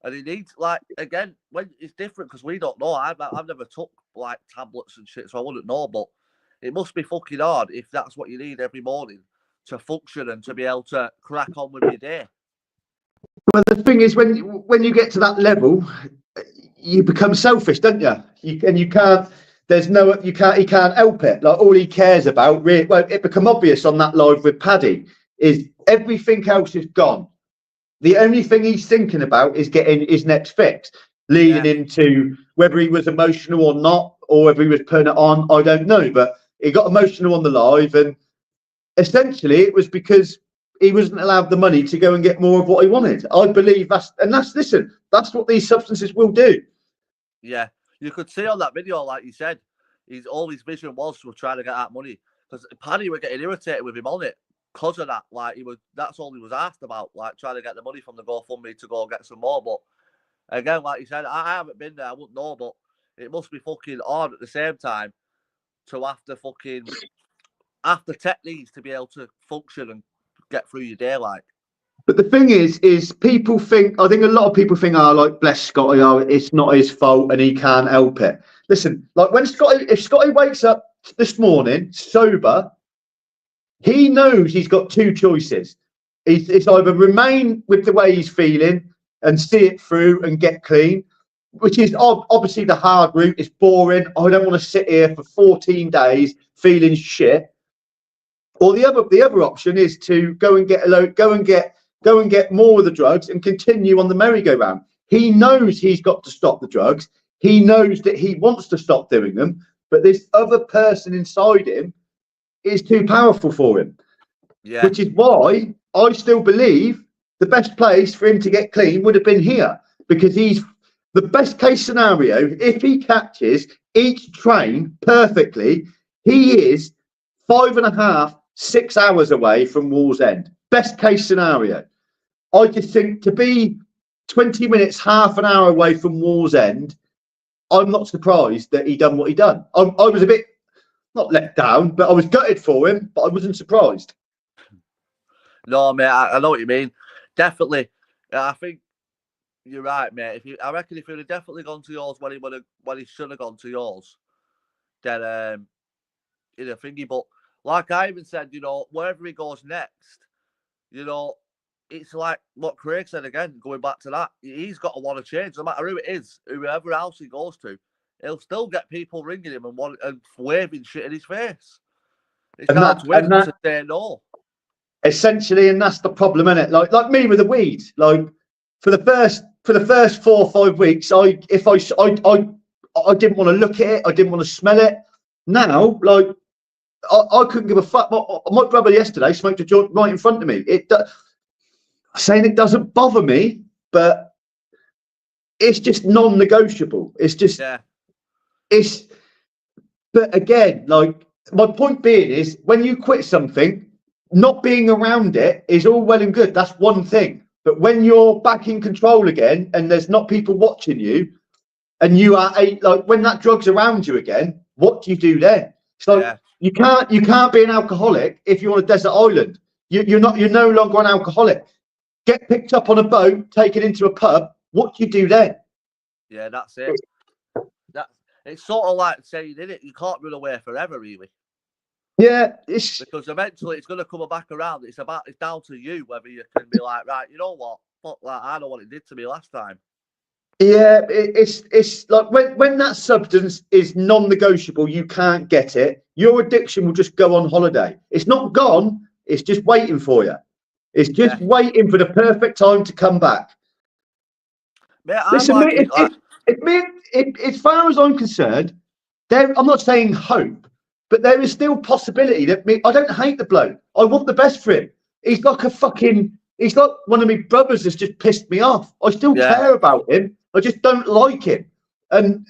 and he needs like again when it's different because we don't know. I've never took like tablets and shit, so I wouldn't know. But it must be fucking hard if that's what you need every morning to function and to be able to crack on with your day. Well, the thing is, when you get to that level, you become selfish, don't you? You can't. There's no. You can't. He can't help it. Like all he cares about, really. Well, it become obvious on that live with Paddy is everything else is gone. The only thing he's thinking about is getting his next fix, leading into whether he was emotional or not, or whether he was putting it on. I don't know, but he got emotional on the live, and essentially it was because he wasn't allowed the money to go and get more of what he wanted. I believe that's what these substances will do. Yeah, you could see on that video, like you said, all his vision was to try to get that money because Paddy were getting irritated with him on it because of that. Like that's all he was asked about, like trying to get the money from the GoFundMe to go get some more. But again, like you said, I haven't been there, I wouldn't know, but it must be fucking hard at the same time to have to techniques to be able to function and get through your day, like. But the thing is people think, I think a lot of people think, oh, like, bless Scotty, oh, it's not his fault and he can't help it. Listen, like if Scotty wakes up this morning sober, he knows he's got two choices. It's either remain with the way he's feeling and see it through and get clean, which is obviously the hard route. It's boring. I don't want to sit here for 14 days feeling shit. Or the other option is to go and get more of the drugs and continue on the merry-go-round. He knows he's got to stop the drugs. He knows that he wants to stop doing them, but this other person inside him is too powerful for him. Yeah. Which is why I still believe the best place for him to get clean would have been here, because he's the best case scenario. If he catches each train perfectly, he is 5.5, 6 hours away from Wallsend. Best case scenario. I just think to be 20 minutes, half an hour away from Wallsend, I'm not surprised that he done what he done. I was a bit, not let down, but I was gutted for him, but I wasn't surprised. No, mate, I know what you mean. Definitely. I think you're right, mate. I reckon if he'd have definitely gone to yours when he should have gone to yours, then in a thingy. But like I even said, wherever he goes next, it's like what Craig said again, going back to that, he's got to want to change. No matter who it is, whoever else he goes to, he'll still get people ringing him and waving shit in his face. It's hard to say no. Essentially, and that's the problem, isn't it? Like me with the weed. Like for the for the first 4 or 5 weeks, I didn't want to look at it. I didn't want to smell it. Now, like, I couldn't give a fuck. My brother yesterday smoked a joint right in front of me. Saying it doesn't bother me, but it's just non-negotiable. It's just, but again, like, my point being is, when you quit something, not being around it is all well and good. That's one thing. But when you're back in control again and there's not people watching you, and you are like, when that drug's around you again, what do you do then? It's like, you can't be an alcoholic if you're on a desert island. You're no longer an alcoholic. Get picked up on a boat, taken into a pub. What do you do then? Yeah, that's it. It's sort of like saying, isn't it? You can't run away forever, really. Yeah, because eventually it's going to come back around. It's down to you whether you can be like, right, you know what? Fuck that. I know what it did to me last time. Yeah, it's like when that substance is non-negotiable, you can't get it. Your addiction will just go on holiday. It's not gone. It's just waiting for you. It's just waiting for the perfect time to come back. Mate, listen, mate, as far as I'm concerned, I'm not saying hope, but there is still possibility that I don't hate the bloke. I want the best for him. He's like he's like one of my brothers that's just pissed me off. I still care about him. I just don't like him. And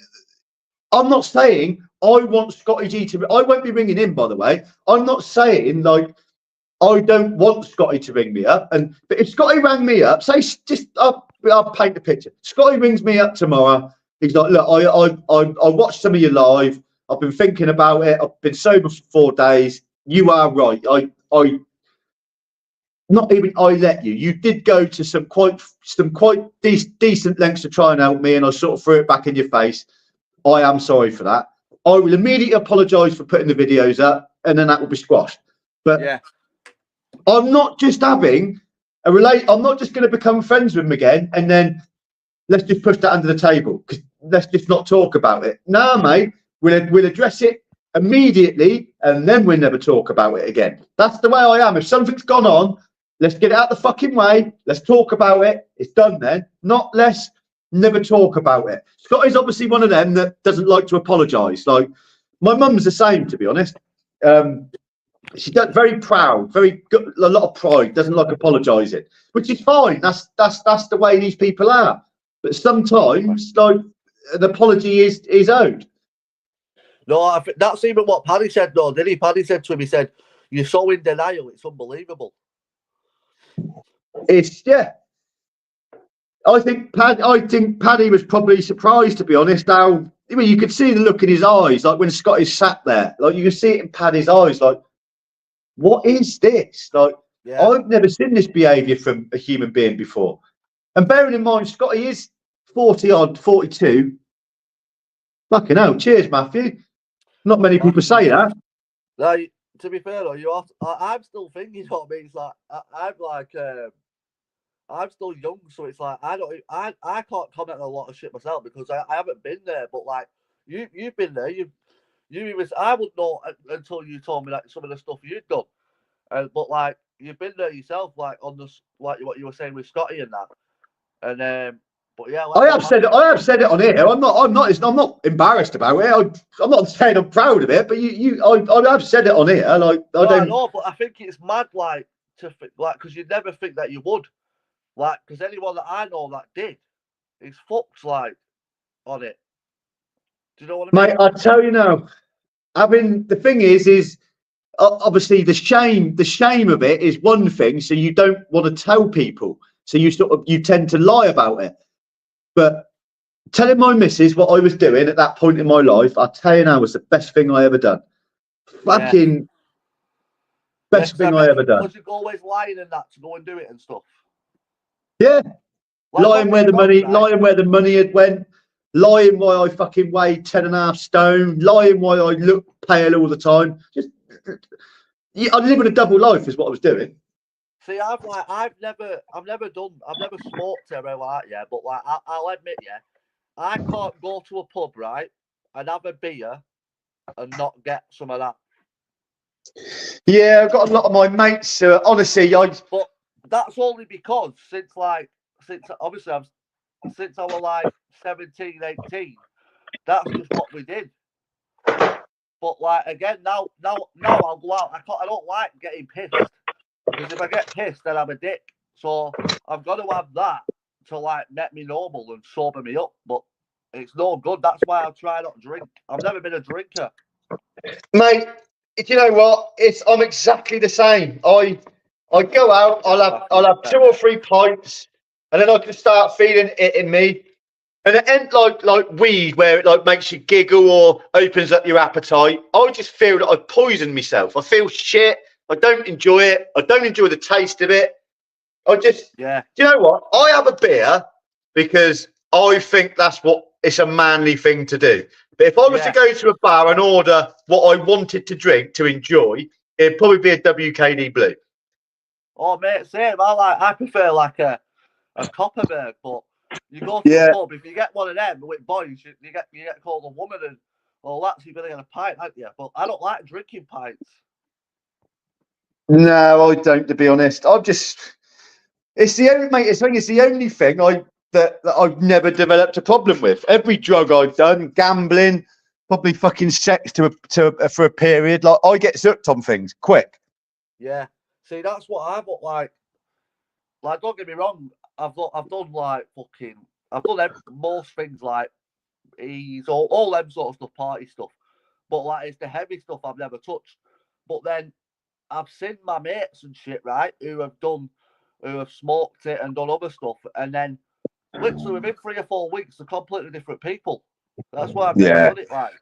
I'm not saying I want Scotty G to. I won't be ringing him, by the way. I'm not saying like I don't want Scotty to ring me up. But if Scotty rang me up, say I'll paint the picture. Scotty rings me up tomorrow. He's like, look, I watched some of you live. I've been thinking about it. I've been sober for 4 days. You are right. I let you. You did go to some quite decent lengths to try and help me, and I sort of threw it back in your face. I am sorry for that. I will immediately apologise for putting the videos up, and then that will be squashed. But I'm not just having I'm not just going to become friends with him again, and then let's just push that under the table because let's just not talk about it. Nah, mate, we'll address it immediately, and then we'll never talk about it again. That's the way I am. If something's gone on, let's get it out the fucking way. Let's talk about it. It's done then. Not let's never talk about it. Scotty's obviously one of them that doesn't like to apologise. Like, my mum's the same, to be honest. She's very proud, very good, a lot of pride, doesn't like apologising, which is fine. That's the way these people are. But sometimes, like, an apology is owed. No, that's even what Paddy said, though, didn't he? Paddy said to him, he said, you're so in denial, it's unbelievable. I think Paddy was probably surprised, to be honest, how, I mean, you could see the look in his eyes, like when Scotty sat there, like you can see it in Paddy's eyes, like, what is this? Like, I've never seen this behaviour from a human being before. And bearing in mind, Scotty is 40-odd, 42. Fucking hell, cheers, Matthew. Not many people say that. Like, to be fair, though, I'm still thinking, you know what I mean? It's like, I'm still young, so it's like, I can't comment on a lot of shit myself because I haven't been there, but like, you've been there, I wouldn't know until you told me like some of the stuff you'd done, but like, you've been there yourself, like on this, like what you were saying with Scotty and that, and but yeah, I have said it on here. I'm not embarrassed about it. I'm not saying I'm proud of it, but I have said it on here. Like, I know, but I think it's mad, like, because you'd never think that you would, like, because anyone that I know that did is fucked, like, on it. Do you know what I mean? Mate, I tell you now, the thing is obviously the shame of it is one thing, so you don't want to tell people, so you tend to lie about it. But telling my missus what I was doing at that point in my life, I tell you now, was the best thing I ever done. Fucking best thing I ever done. Was you always lying and that to go and do it and stuff? Yeah, lying where the money had went. Lying why I fucking weighed 10.5 stone, lying why I look pale all the time. I live in a double life is what I was doing. See, I've never smoked or anything like that, yeah, but like I'll admit, yeah, I can't go to a pub, right, and have a beer and not get some of that. Yeah, I've got a lot of my mates, honestly, but that's only because since obviously since I was like 17, 18. That's just what we did. But like again, now I'll go out. I don't like getting pissed because if I get pissed, then I'm a dick. So I've got to have that to like make me normal and sober me up. But it's no good. That's why I try not to drink. I've never been a drinker, Mate. You know what? I'm exactly the same. I go out. I'll have 2 or 3 pints, and then I can start feeling it in me. And it ain't like weed where it like makes you giggle or opens up your appetite. I just feel that I've poisoned myself. I feel shit. I don't enjoy it. I don't enjoy the taste of it. Do you know what? I have a beer because I think that's what it's a manly thing to do. But if I was to go to a bar and order what I wanted to drink to enjoy, it'd probably be a WKD Blue. Oh mate, same. I prefer like a Copperberg, but you go to the pub, if you get one of them with boys, you get called a woman and all that, so you're gonna get a pint, aren't you? But I don't like drinking pints. No, I don't, to be honest. It's the only mate, it's the only thing that I've never developed a problem with. Every drug I've done, gambling, probably fucking sex for a period, like I get hooked on things quick. Yeah. See, that's what I've got like. Like, don't get me wrong. I've done like fucking. I've done most things like ease, all them sort of stuff, party stuff. But like, it's the heavy stuff I've never touched. But then I've seen my mates and shit, right, who have smoked it and done other stuff, and then literally within 3 or 4 weeks, they're completely different people. That's why I've never done it. Like,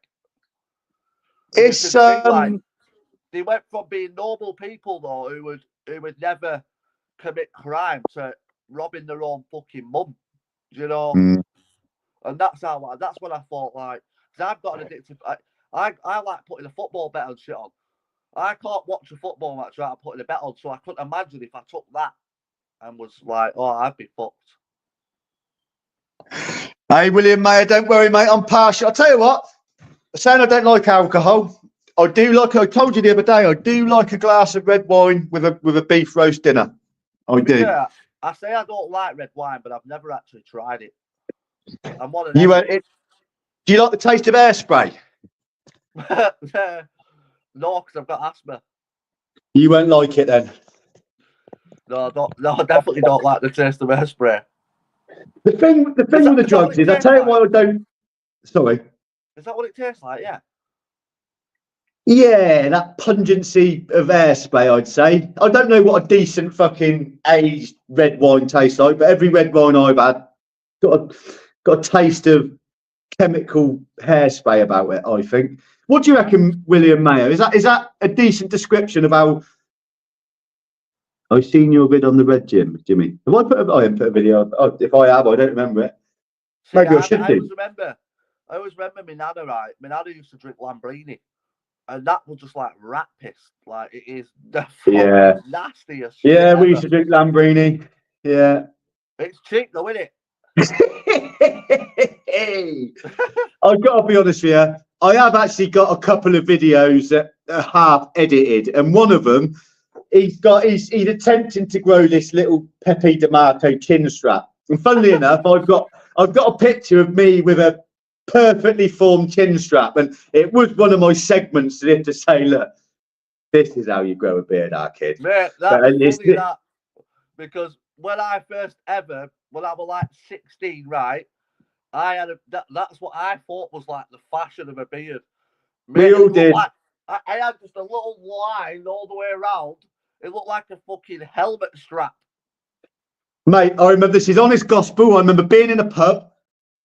it's like, they went from being normal people though, who would never commit crime, to robbing their own fucking mum, you know. And that's when I thought, like, because I've got an addictive. I like putting a football bet and shit on. I can't watch a football match without putting a bet on, so I couldn't imagine if I took that and was like, oh, I'd be fucked. Hey, William Mayer, don't worry, mate. I'm partial. I'll tell you what. Saying I don't like alcohol, I do like. I told you the other day, I do like a glass of red wine with a beef roast dinner. I do. Yeah, I say I don't like red wine, but I've never actually tried it. I'm one of them. Do you like the taste of hairspray? No, because I've got asthma. You won't like it then. No, I definitely don't like the taste of hairspray. The thing with the drugs is, I tell you why I don't. Sorry. Is that what it tastes like? Yeah. Yeah, that pungency of hairspray, I'd say. I don't know what a decent fucking aged red wine tastes like, but every red wine I've had got a taste of chemical hairspray about it, I think. What do you reckon, William Mayer? Is that a decent description of how? I've seen your vid on the Red Gym, Jimmy. Have I haven't put a video? Oh, if I have, I don't remember it. See, maybe I should do. I always remember my nana, right? My nana used to drink Lambrini, and that was just like rat piss. Like, it is the nastiest shit Yeah, we ever. used to drink Lambrini. Yeah. It's cheap though, isn't it? I've got to be honest with you. I have actually got a couple of videos that are half edited, and one of them, he's attempting to grow this little Pepe DeMarco chin strap. And funnily enough, I've got a picture of me with a perfectly formed chin strap, and it was one of my segments to say, look, this is how you grow a beard, our kid. Mate, that's funny that, because when I was like 16, right, I had that's what I thought was like the fashion of a beard. Mate, we all did. Like, I had just a little line all the way around. It looked like a fucking helmet strap. Mate, I remember, this is honest gospel. I remember being in a pub.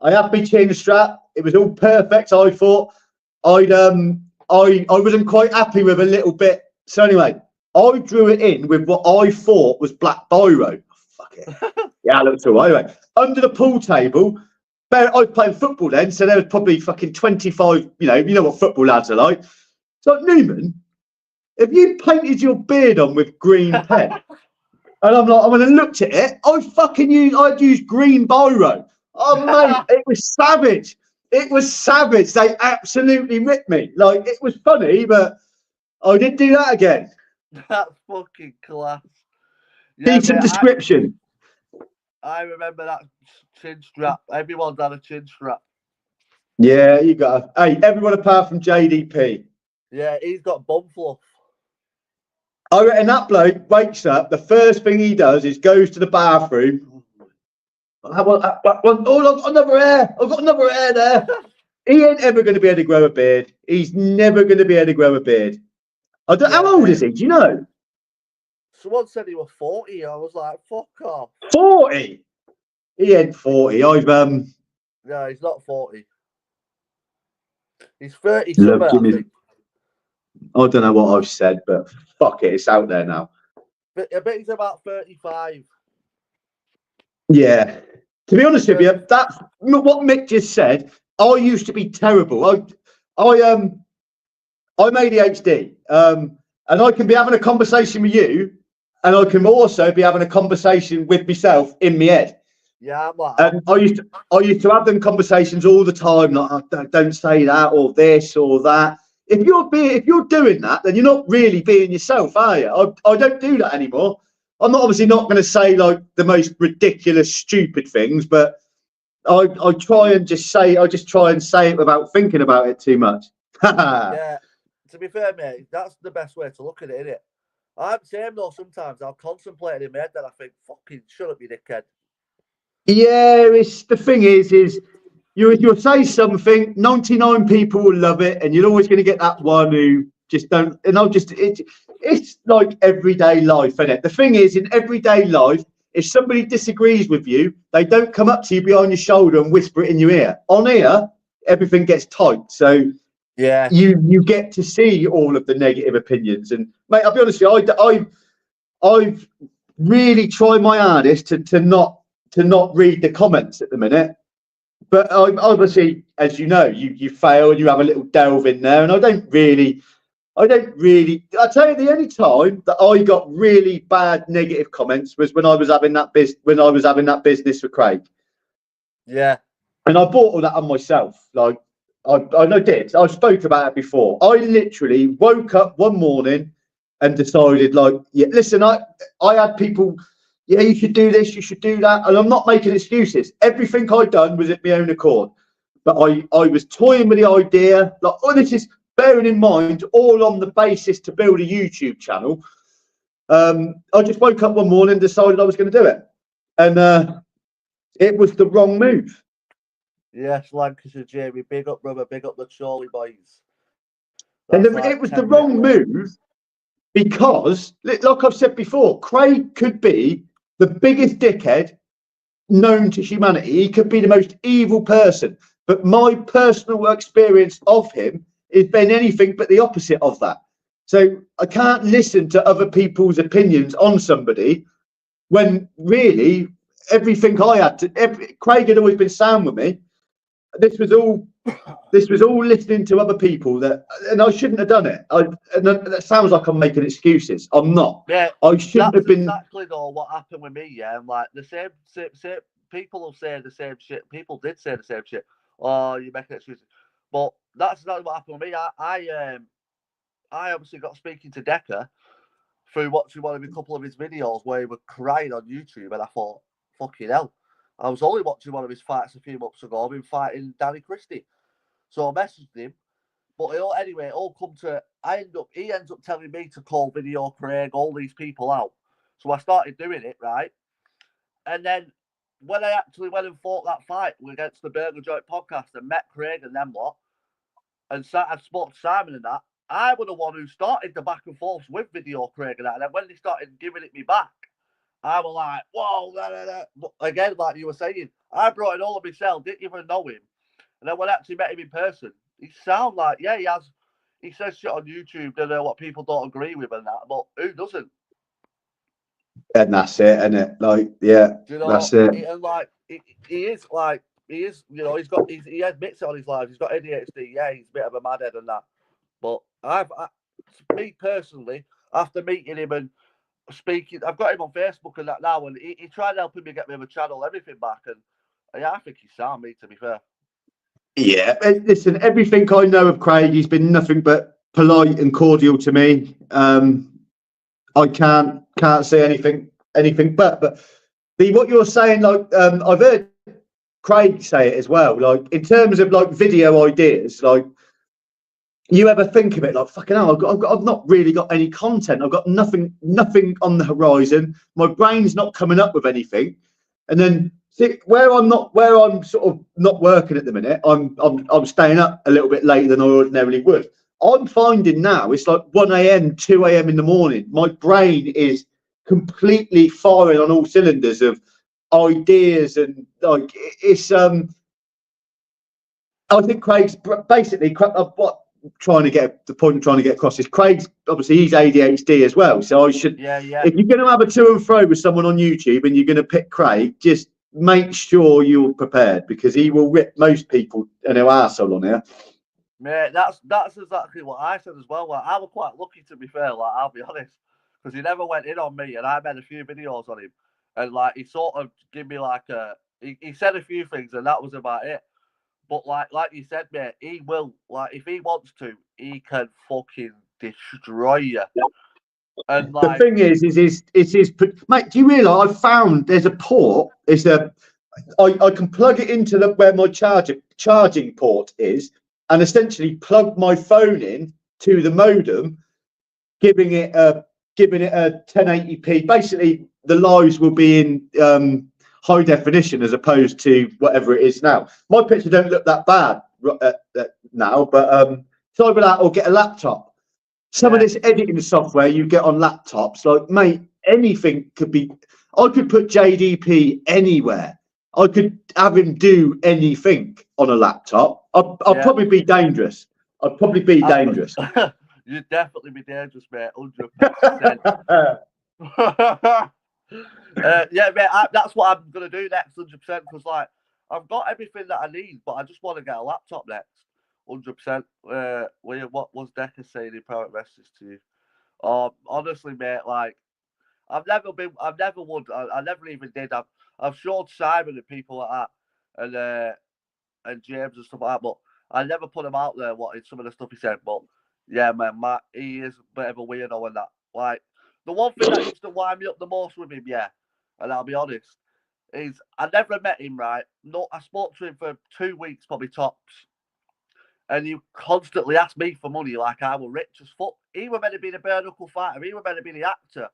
I had my chin strap. It was all perfect. I thought I wasn't quite happy with a little bit. So anyway, I drew it in with what I thought was black biro. Fuck it. Yeah, I looked all right. Anyway, under the pool table, I was playing football then, so there was probably fucking 25, you know what football lads are like. So, Newman, have you painted your beard on with green pen? And I'm like, when I looked at it, I'd used green biro. Oh, mate, it was savage. It was savage. They absolutely ripped me. Like, it was funny, but I didn't do that again. That's fucking class. Yeah, decent description. I remember that chin strap. Everyone's had a chin strap. Yeah, you got. Hey, everyone apart from JDP. Yeah, he's got bum fluff. I reckon that bloke wakes up. The first thing he does is goes to the bathroom. Oh, I've got another hair. I've got another hair there. He ain't ever going to be able to grow a beard. He's never going to be able to grow a beard. How old is he? Do you know? Someone said he was 40. I was like, fuck off. 40? He ain't 40. No, he's not 40. He's 30 something, I think. I don't know what I've said, but fuck it, it's out there now. But I bet he's about 35. Yeah. To be honest with you, that's what Mick just said. I used to be terrible. I'm ADHD, and I can be having a conversation with you, and I can also be having a conversation with myself in my head. Yeah, well, and I used to have them conversations all the time. Like, don't say that or this or that. If you're doing that, then you're not really being yourself, are you? I don't do that anymore. I'm obviously not going to say like the most ridiculous, stupid things, but I try and just say it without thinking about it too much. Yeah, to be fair, mate, that's the best way to look at it, isn't it? I'm the same though. Sometimes I'll contemplate in my head that I think, fucking shut up, you dickhead. Yeah, it's the thing is you'll say something, 99 people will love it, and you're always going to get that one who just don't. And it's like everyday life, isn't it? The thing is, in everyday life, if somebody disagrees with you, they don't come up to you behind your shoulder and whisper it in your ear. On here, everything gets tight, so yeah, you get to see all of the negative opinions. And mate, I'll be honest with you, I've really tried my hardest to not read the comments at the minute. But obviously, as you know, you fail and you have a little delve in there, and I don't really. I tell you, the only time that I got really bad negative comments was when I was having that business with Craig. Yeah. And I bought all that on myself. Like I did. I spoke about it before. I literally woke up one morning and decided, like, yeah, listen, I had people. Yeah, you should do this, you should do that. And I'm not making excuses. Everything I'd done was at my own accord. But I was toying with the idea, like, this is bearing in mind, all on the basis to build a YouTube channel. I just woke up one morning and decided I was going to do it. And it was the wrong move. Yes, Lancashire Jamie, big up, brother, big up the Chorley boys. It was the wrong move because, like I've said before, Craig could be the biggest dickhead known to humanity. He could be the most evil person. But my personal experience of him has been anything but the opposite of that. So I can't listen to other people's opinions on somebody when really everything I had to. Craig had always been sound with me. This was all listening to other people and I shouldn't have done it. And that sounds like I'm making excuses. I'm not. Yeah, I shouldn't have been. Exactly though what happened with me. Yeah, and like the same people will say the same shit. People did say the same shit. Oh, you're making excuses. But that's not what happened with me. I obviously got speaking to Decker through watching a couple of his videos where he was crying on YouTube, and I thought, fucking hell. I was only watching one of his fights a few months ago. I've been fighting Danny Christie. So I messaged him. But anyway, it all come to he ends up telling me to call Video Craig, all these people out. So I started doing it, right? And then when I actually went and fought that fight against the Burger Joint podcast and met Craig and them lot, and I spoke to Simon and that, I was the one who started the back and forth with Video Craig and that. And then when they started giving it me back, I was like, whoa, But again, like you were saying, I brought it all of myself, didn't even know him. And then when I actually met him in person, he sounds like, yeah, he says shit on YouTube, don't know what people don't agree with and that, but who doesn't? And that's it, isn't it? Like, yeah, that's it. And like, he is, you know, he admits it on his live, he's got ADHD, yeah, he's a bit of a madhead and that. But me personally, after meeting him and speaking, I've got him on Facebook and that now, and he tried helping me get me a channel, everything back, and yeah, I think he's sound, me, to be fair. Yeah, listen, everything I know of Craig, he's been nothing but polite and cordial to me. I can't say anything but what you're saying, like I've heard Craig say it as well. Like in terms of like video ideas, like you ever think of it like fucking hell, I've not really got any content. I've got nothing on the horizon. My brain's not coming up with anything. And then where I'm sort of not working at the minute, I'm staying up a little bit later than I ordinarily would. I'm finding now it's like 1 a.m., 2 a.m. in the morning. My brain is completely firing on all cylinders of ideas, and like it's I think Craig's basically what trying to get the point I'm trying to get across is Craig's obviously he's ADHD as well. So I should, Yeah. if you're going to have a to and fro with someone on YouTube and you're going to pick Craig, just make sure you're prepared because he will rip most people an arsehole on here. Mate, that's exactly what I said as well. Like, I was quite lucky, to be fair. Like, I'll be honest, because he never went in on me, and I made a few videos on him, and like he sort of gave me like he said a few things, and that was about it. But like you said, mate, he will, like, if he wants to, he can fucking destroy you. And The like, thing is mate. Do you realise I found there's a port? I can plug it into where my charging port is, and essentially plug my phone in to the modem, giving it a 1080p. Basically, the lives will be in high definition as opposed to whatever it is now. My picture don't look that bad now, but it's either that or get a laptop. Some of this editing software you get on laptops, like mate, anything could be. I could put JDP anywhere. I could have him do anything on a laptop. I'd probably be dangerous. I'd probably be dangerous. You'd definitely be dangerous, mate. 100%. Yeah, mate. That's what I'm gonna do next, 100%. Because like I've got everything that I need, but I just want to get a laptop next, 100%. What was Decker saying in private message to you? Honestly, mate, like I never even did. I've showed Simon and people like that, and James and stuff like that, but I never put him out there. What in some of the stuff he said, but yeah, man, Matt, he is a bit of a weirdo and that. Like the one thing that used to wind me up the most with him, yeah, and I'll be honest, is I never met him, right? No, I spoke to him for 2 weeks, probably tops. And he constantly asked me for money like I were rich as fuck. He were meant to be the bare knuckle fighter. He were meant to be the actor.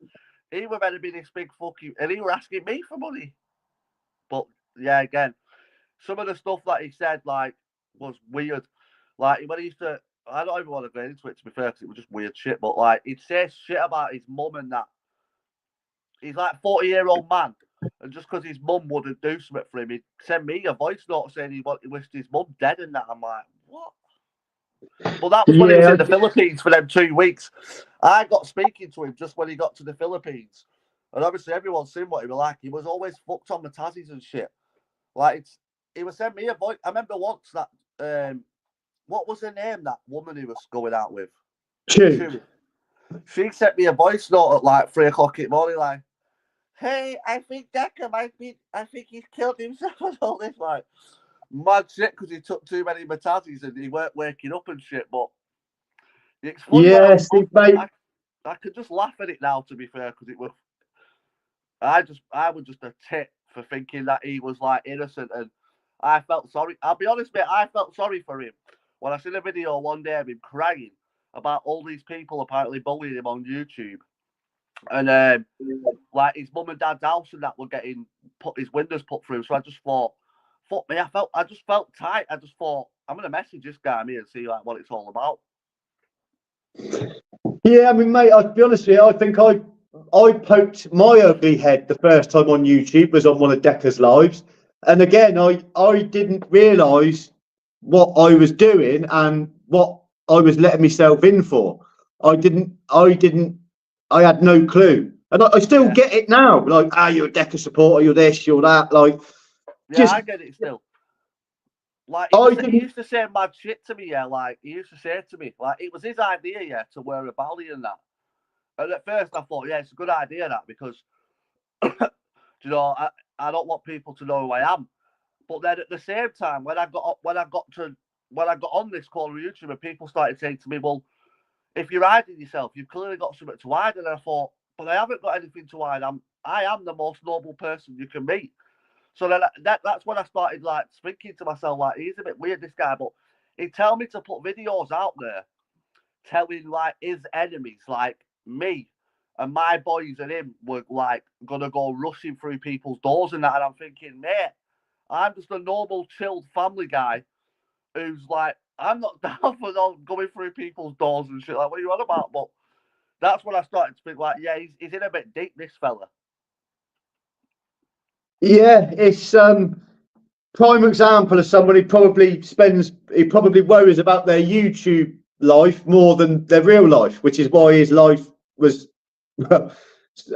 He were meant to be this big fucking, and he were asking me for money. But yeah, again, some of the stuff that he said like was weird. Like when he used to, I don't even want to go into it to be fair, because it was just weird shit. But like he'd say shit about his mum and that. He's like 40-year-old man, and just because his mum wouldn't do something for him, he'd send me a voice note saying he wished his mum dead and that. I'm like, what? But that was when he was in the Philippines for them 2 weeks. I got speaking to him just when he got to the Philippines. And obviously everyone's seen what he was like. He was always fucked on the Tazzies and shit. Like, he was sending me a voice. I remember once that, what was her name, that woman he was going out with? Chew. She sent me a voice note at like 3 o'clock in the morning, like, hey, I think Decker I think he's killed himself and all this, like, mad shit because he took too many Matazzies and he weren't waking up and shit. But it's funny. Yes, mate. I could just laugh at it now, to be fair, because it was. I was just a tit for thinking that he was like innocent, and I felt sorry. I'll be honest, mate. I felt sorry for him when I seen a video one day of him crying about all these people apparently bullying him on YouTube, and like his mum and dad's house and that were getting his windows put through. So I just thought, fuck me. I just felt tight. I just thought, I'm gonna message this guy me and see like what it's all about. Yeah, I mean, mate, I'll be honest with you, I think I poked my ugly head the first time on YouTube was on one of Decker's lives. And again, I didn't realise what I was doing and what I was letting myself in for. I had no clue. And I still get it now. Like, you're a Decker supporter, you're this, you're that. Like, yeah, I get it still. Like, he used to say mad shit to me, yeah. Like, he used to say to me, like, it was his idea, yeah, to wear a belly and that. And at first I thought, yeah, it's a good idea, that, because, you know, I don't want people to know who I am. But then at the same time, when I got on this call with YouTube, people started saying to me, well, if you're hiding yourself, you've clearly got something to hide. And I thought, but I haven't got anything to hide. I'm I am the most normal person you can meet. So then that's when I started like thinking to myself, like, he's a bit weird, this guy, but he'd tell me to put videos out there telling like his enemies, like me and my boys and him were like gonna go rushing through people's doors and that. And I'm thinking, mate, I'm just a normal, chilled family guy who's like, I'm not down for going through people's doors and shit. Like, what are you on about? But that's when I started to think, like, yeah, he's in a bit deep, this fella. Yeah, it's prime example of somebody he probably worries about their YouTube life more than their real life, which is why his life was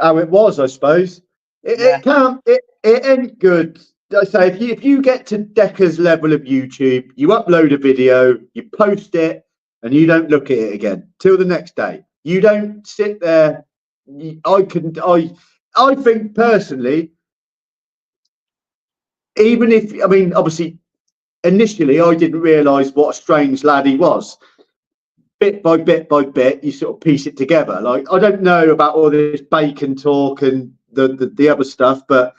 how it was, I suppose. It ain't good. I say if you get to Decker's level of YouTube, you upload a video, you post it, and you don't look at it again till the next day. You don't sit there. I think personally, even if, I mean, obviously, initially I didn't realise what a strange lad he was. Bit by bit, you sort of piece it together. Like, I don't know about all this bacon talk and the other stuff, but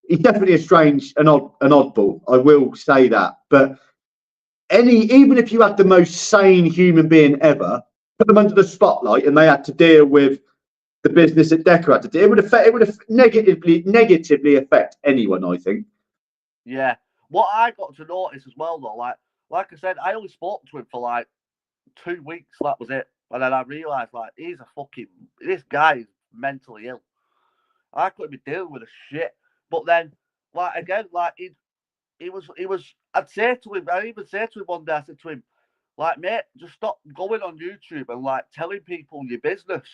he's definitely a strange, an oddball. I will say that. But even if you had the most sane human being ever, put them under the spotlight and they had to deal with the business that Decker had to do, it would negatively affect anyone, I think. Yeah. What I got to notice as well, though, like I said, I only spoke to him for like 2 weeks. That was it. And then I realised, like, this guy is mentally ill. I couldn't be dealing with the shit. But then, like, again, like, he was, I'd say to him, I even said to him one day, I said to him, like, mate, just stop going on YouTube and, like, telling people your business.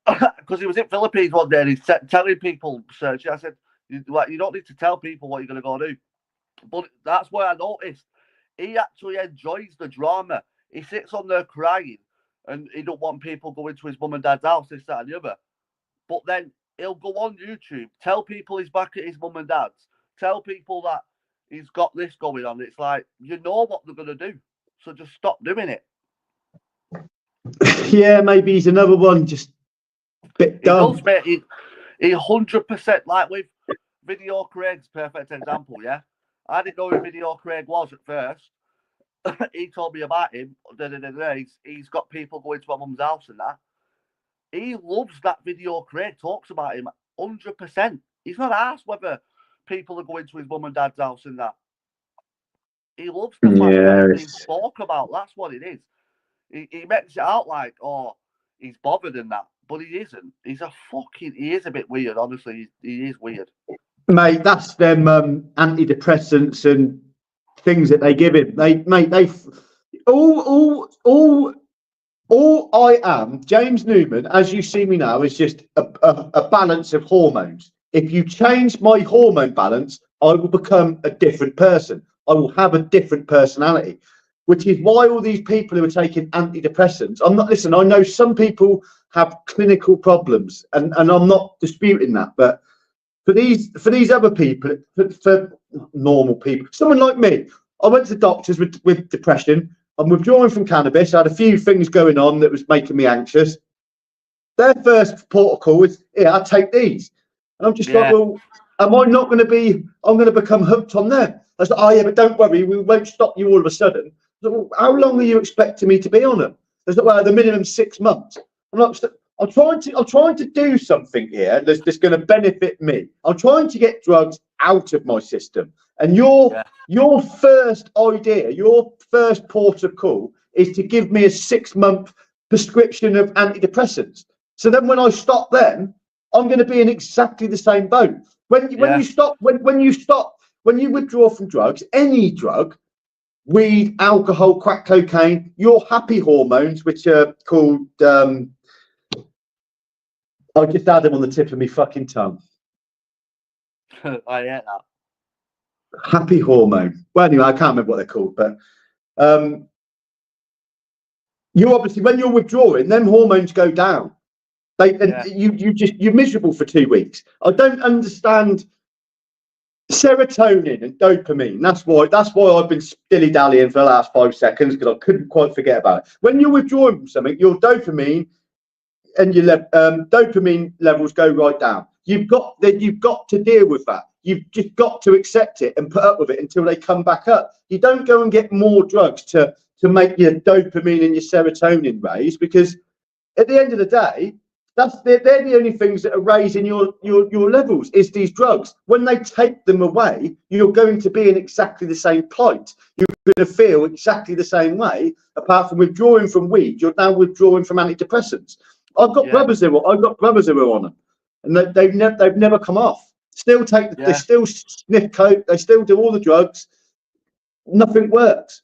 Because he was in Philippines one day and he's telling people, search. I said, you don't need to tell people what you're going to go do. But that's where I noticed he actually enjoys the drama. He sits on there crying and he don't want people going to his mum and dad's house, this, that, and the other. But then he'll go on YouTube, tell people he's back at his mum and dad's, tell people that he's got this going on. It's like, you know what they're going to do. So just stop doing it. Yeah, maybe he's another one, just a bit dumb. He does, mate. He 100%, like with Video Craig's perfect example, yeah? I didn't know who Video Craig was at first. He told me about him. He's got people going to my mum's house and that. He loves that Video Craig, talks about him 100%. He's not asked whether people are going to his mum and dad's house and that. He loves the fact that he's being spoke about. That's what it is. He makes it out like, oh, he's bothered and that. But he isn't. He is a bit weird, honestly. He is weird. Mate, that's them antidepressants and things that they give him. All I am, James Newman, as you see me now, is just a balance of hormones. If you change my hormone balance, I will become a different person. I will have a different personality, which is why all these people who are taking antidepressants, I know some people have clinical problems and I'm not disputing that, but for these other people, for normal people, someone like me, I went to the doctors with depression. I'm withdrawing from cannabis. I had a few things going on that was making me anxious. Their first protocol was, I take these. And I'm just like, well, am I not going to be, I'm going to become hooked on them. I said, oh yeah, but don't worry, we won't stop you all of a sudden. I said, well, how long are you expecting me to be on them? I said, well, the minimum 6 months. I'm trying to do something here that's going to benefit me. I'm trying to get drugs out of my system. And your first idea, your first port of call is to give me a 6-month prescription of antidepressants. So then when I stop them, I'm going to be in exactly the same boat. When you withdraw from drugs, any drug, weed, alcohol, crack cocaine, your happy hormones, which are called I just had them on the tip of my fucking tongue. I hate that. Happy hormone. Well, anyway, I can't remember what they're called, but you obviously, when you're withdrawing, them hormones go down. You're miserable for 2 weeks. I don't understand serotonin and dopamine. That's why I've been dilly-dallying for the last 5 seconds, because I couldn't quite forget about it. When you're withdrawing from something, your dopamine and your dopamine levels go right down. You've got to deal with that. You've just got to accept it and put up with it until they come back up. You don't go and get more drugs to make your dopamine and your serotonin raise, because at the end of the day, they're the only things that are raising your levels, is these drugs. When they take them away, you're going to be in exactly the same plight. You're going to feel exactly the same way. Apart from withdrawing from weed, you're now withdrawing from antidepressants. I've got brothers who are on them, and they've never come off. Still they still sniff coke, they still do all the drugs. Nothing works.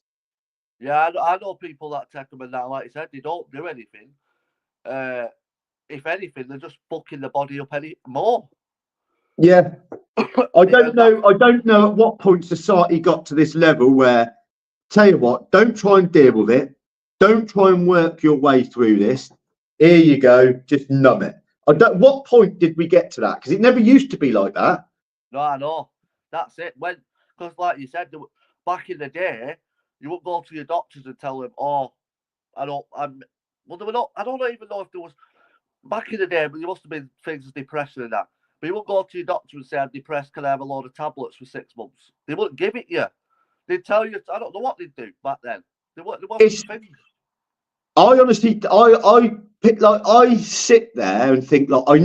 Yeah, I know people that take them, and that, like you said, they don't do anything. If anything, they're just fucking the body up any more. Yeah, I don't know at what point society got to this level where, tell you what, don't try and deal with it. Don't try and work your way through this. Here you go, just numb it. What point did we get to that? Because it never used to be like that. No, I know. That's it. Because like you said, back in the day, you wouldn't go to your doctors and tell them, "Oh, I don't even know if there was back in the day, but there must have been things as depression and that. But you wouldn't go to your doctor and say, "I'm depressed. Can I have a load of tablets for 6 months?" They wouldn't give it you. They'd tell you. I don't know what they'd do back then. There wasn't a thing. I honestly, I sit there and think, like, I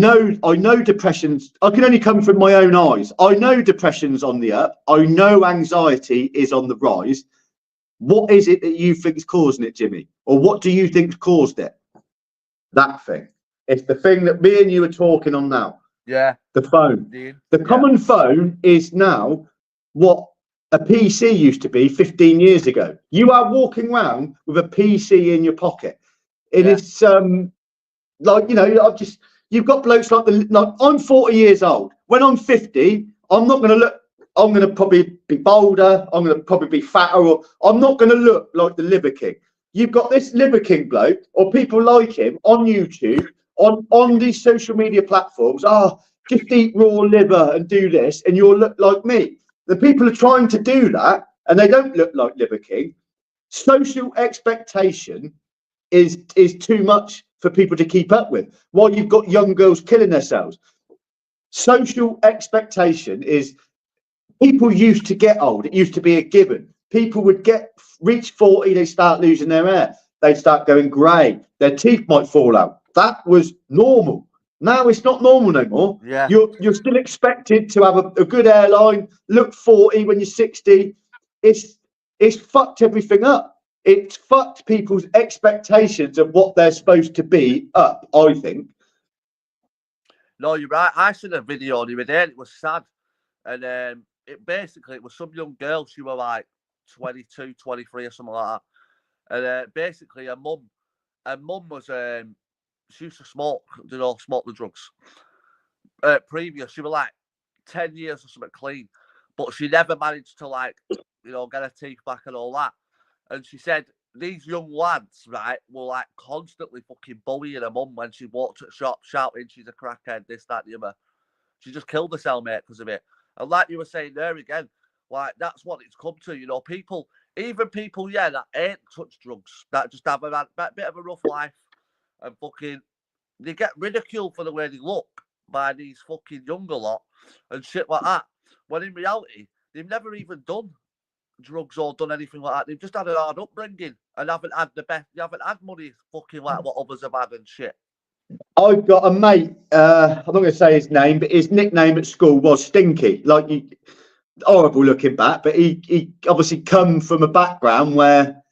know depression's. I can only come from my own eyes. I know depression's on the up. I know anxiety is on the rise. What is it that you think is causing it, Jimmy? Or what do you think's caused it? That thing. It's the thing that me and you are talking on now. Yeah. The phone. The common phone is now what a PC used to be 15 years ago. You are walking around with a PC in your pocket. And it's like, you know, you've got blokes like I'm 40 years old. When I'm 50, I'm not going to look, I'm going to probably be bolder. I'm going to probably be fatter, or I'm not going to look like the Liver King. You've got this Liver King bloke or people like him on YouTube, on these social media platforms. Just eat raw liver and do this, and you'll look like me. The people are trying to do that, and they don't look like Liver King. Social expectation is too much for people to keep up with, while you've got young girls killing themselves. Social expectation is, people used to get old. It used to be a given. People would reach 40, they start losing their hair. They'd start going grey. Their teeth might fall out. That was normal. Now it's not normal no more. Yeah. You're still expected to have a good hairline, look 40 when you're 60. It's fucked everything up. It's fucked people's expectations of what they're supposed to be up, I think. No, you're right. I seen a video the other day, and it was sad. And it was some young girl. She was like 22, 23 or something like that. And basically, her mum was, she used to smoke, smoke the drugs. Previous, she was like 10 years or something clean. But she never managed to, like, get her teeth back and all that. And she said these young lads, right, were like constantly fucking bullying her mum when she walked at shop, shouting she's a crackhead, this, that, the other. She just killed herself, mate, because of it. And like you were saying there again, like, that's what it's come to, people, even people, that ain't touched drugs, that just have a bit of a rough life, and fucking, they get ridiculed for the way they look by these fucking younger lot and shit like that. When in reality, they've never even done drugs or done anything like that. They've just had a hard upbringing and haven't had they haven't had money fucking like what others have had and shit. I've got a mate, I'm not going to say his name, but his nickname at school was Stinky. Like, horrible looking back, but he obviously come from a background where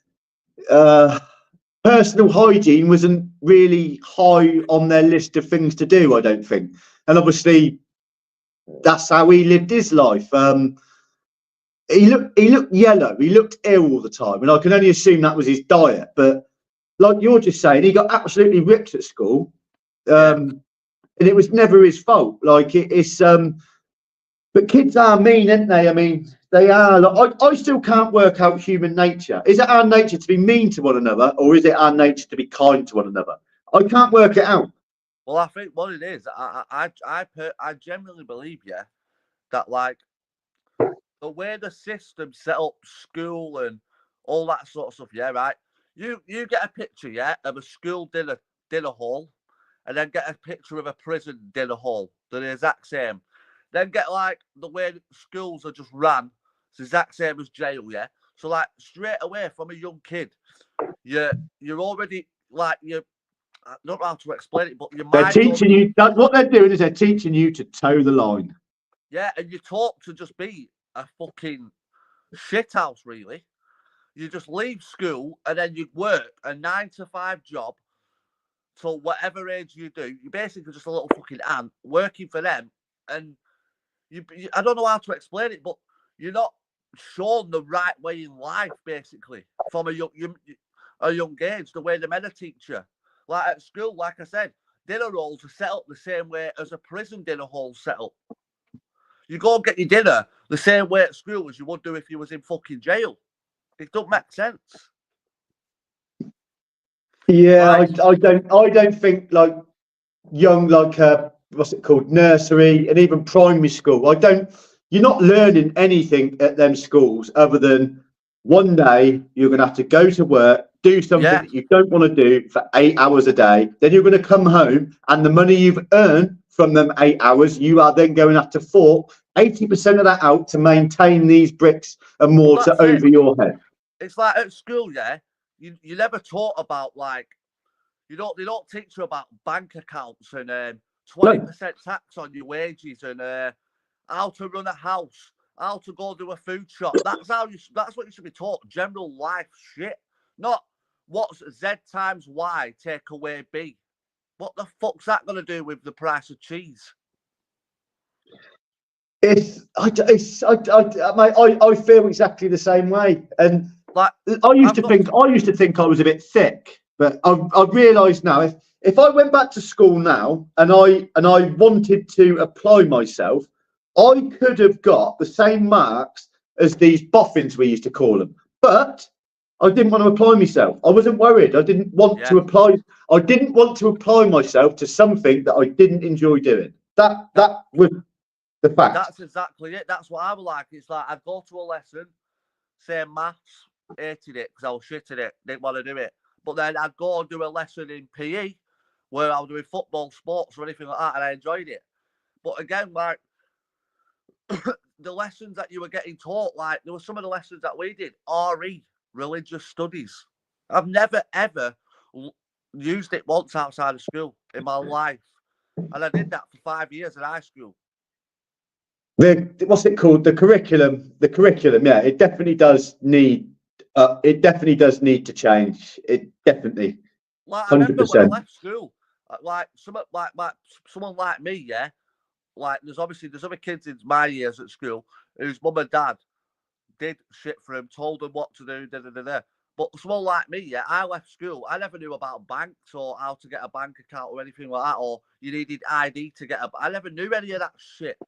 personal hygiene wasn't really high on their list of things to do, I don't think. And obviously, that's how he lived his life. He looked yellow. He looked ill all the time, and I can only assume that was his diet. But like you're just saying, he got absolutely ripped at school. And it was never his fault. Like, it's but kids are mean, aren't they? I mean, they are. Like, I still can't work out human nature. Is it our nature to be mean to one another, or is it our nature to be kind to one another? I can't work it out. Well, I think what it is, I genuinely believe, that, like, the way the system set up school and all that sort of stuff, right? You get a picture, of a school dinner hall, and then get a picture of a prison dinner hall. They're the exact same. Then get like the way schools are just ran. It's the exact same as jail, yeah. So like straight away from a young kid, you're already like I don't know how to explain it, but your They're mind's teaching already, you that what they're doing is they're teaching you to toe the line. yeah, and you're taught to just be a fucking shithouse, really. You just leave school and then you work a 9 to 5 job till whatever age you do. You're basically just a little fucking ant working for them, and I don't know how to explain it, but you're not shown the right way in life, basically, from a young age, the way the men teach you. Like at school, like I said, dinner rolls are set up the same way as a prison dinner hall set up. You go and get your dinner the same way at school as you would do if you was in fucking jail. It don't make sense. Yeah, Like, I don't think like young what's it called, nursery and even primary school. You're not learning anything at them schools other than one day you're going to have to go to work, do something yeah, that you don't want to do for 8 hours a day. Then you're going to come home and the money you've earned from them 8 hours, you are then going to have to fork 80% of that out to maintain these bricks and mortar over your head. It's like at school, yeah, you never taught about like, they don't teach you about bank accounts and 20% tax on your wages and how to run a house, how to go to a food shop. That's what you should be taught. General life shit, not what's Z times Y take away B. What the fuck's that gonna do with the price of cheese? I feel exactly the same way, and Like I used to think I was a bit thick, but I've realised now if I went back to school now and I wanted to apply myself, I could have got the same marks as these boffins we used to call them, but I didn't want to apply myself. I wasn't worried. I didn't want to apply. I didn't want to apply myself to something that I didn't enjoy doing. That was the fact. That's exactly it. That's what I was like. It's like I'd go to a lesson, say maths, hated it because I was shit at it, didn't want to do it. But then I'd go and do a lesson in PE where I was doing football, sports, or anything like that, and I enjoyed it. But again, like the lessons that you were getting taught, like there were some of the lessons that we did, RE, religious studies. I've never ever used it once outside of school in my life, and I did that for 5 years at high school. What's it called? The curriculum. Yeah, it definitely does need. It definitely does need to change. It definitely. Like I remember when I left school, like someone like me, yeah. Like there's other kids in my years at school whose mum and dad did shit for him, told them what to do, But someone like me, yeah, I left school. I never knew about banks or how to get a bank account or anything like that, or you needed ID to get I never knew any of that shit.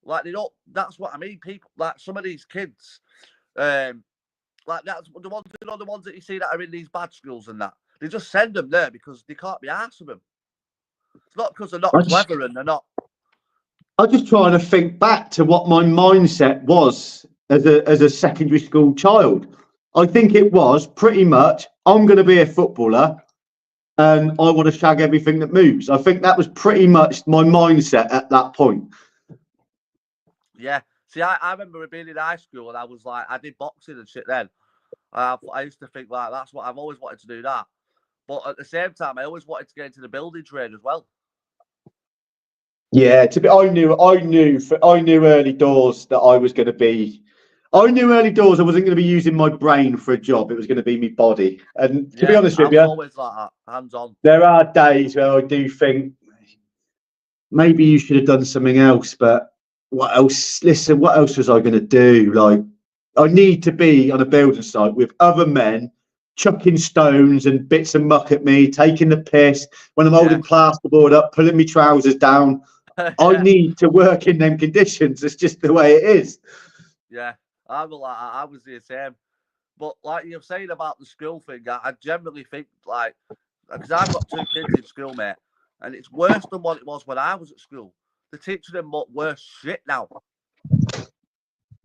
Like they don't. That's what I mean. People like some of these kids, like that's the ones the ones that you see that are in these bad schools and that. They just send them there because they can't be arsed with them. It's not because they're not clever and they're not. I'm just trying to think back to what my mindset was as a secondary school child. I think it was pretty much, I'm going to be a footballer and I want to shag everything that moves. I think that was pretty much my mindset at that point. Yeah. See, I remember being in high school and I was like, I did boxing and shit then. I used to think like, that's what I've always wanted to do that. But at the same time, I always wanted to get into the building trade as well. Yeah, I knew early doors that I was going to be. I knew early doors I wasn't going to be using my brain for a job. It was going to be my body. And to be honest with you, I was always like that, hands on. There are days where I do think maybe you should have done something else. But what else? Listen, what else was I going to do? Like, I need to be on a building site with other men chucking stones and bits of muck at me, taking the piss when I'm holding plasterboard up, pulling my trousers down. I need to work in them conditions. It's just the way it is. Yeah, I was the same. But like you're saying about the school thing, I generally think like, because I've got 2 kids in school, mate, and it's worse than what it was when I was at school. They're teaching them worse shit now.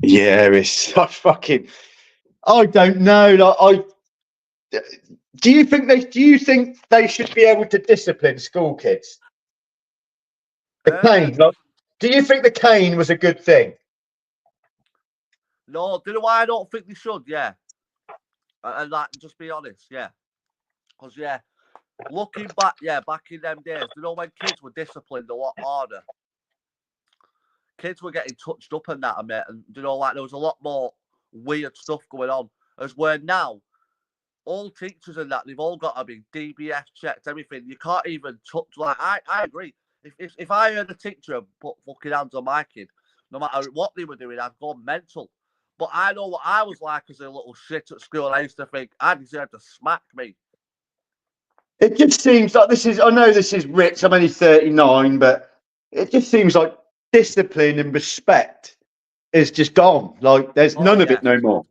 Yeah, it's I don't know. Like Do you think they should be able to discipline school kids? The cane, like, do you think the cane was a good thing? No, do you know why I don't think they should? Yeah, and like, just be honest, yeah, because looking back, back in them days, you know, when kids were disciplined a lot harder, kids were getting touched up and that, and you know, like there was a lot more weird stuff going on. As where now, all teachers and that, they've all got to be DBS checked, everything. You can't even touch. Like I agree. If I heard a teacher put fucking hands on my kid, no matter what they were doing, I'd go mental. But I know what I was like as a little shit at school. I used to think I deserved to smack me. It just seems like I know this is Rich, I'm only 39, but it just seems like discipline and respect is just gone. Like there's none of it no more.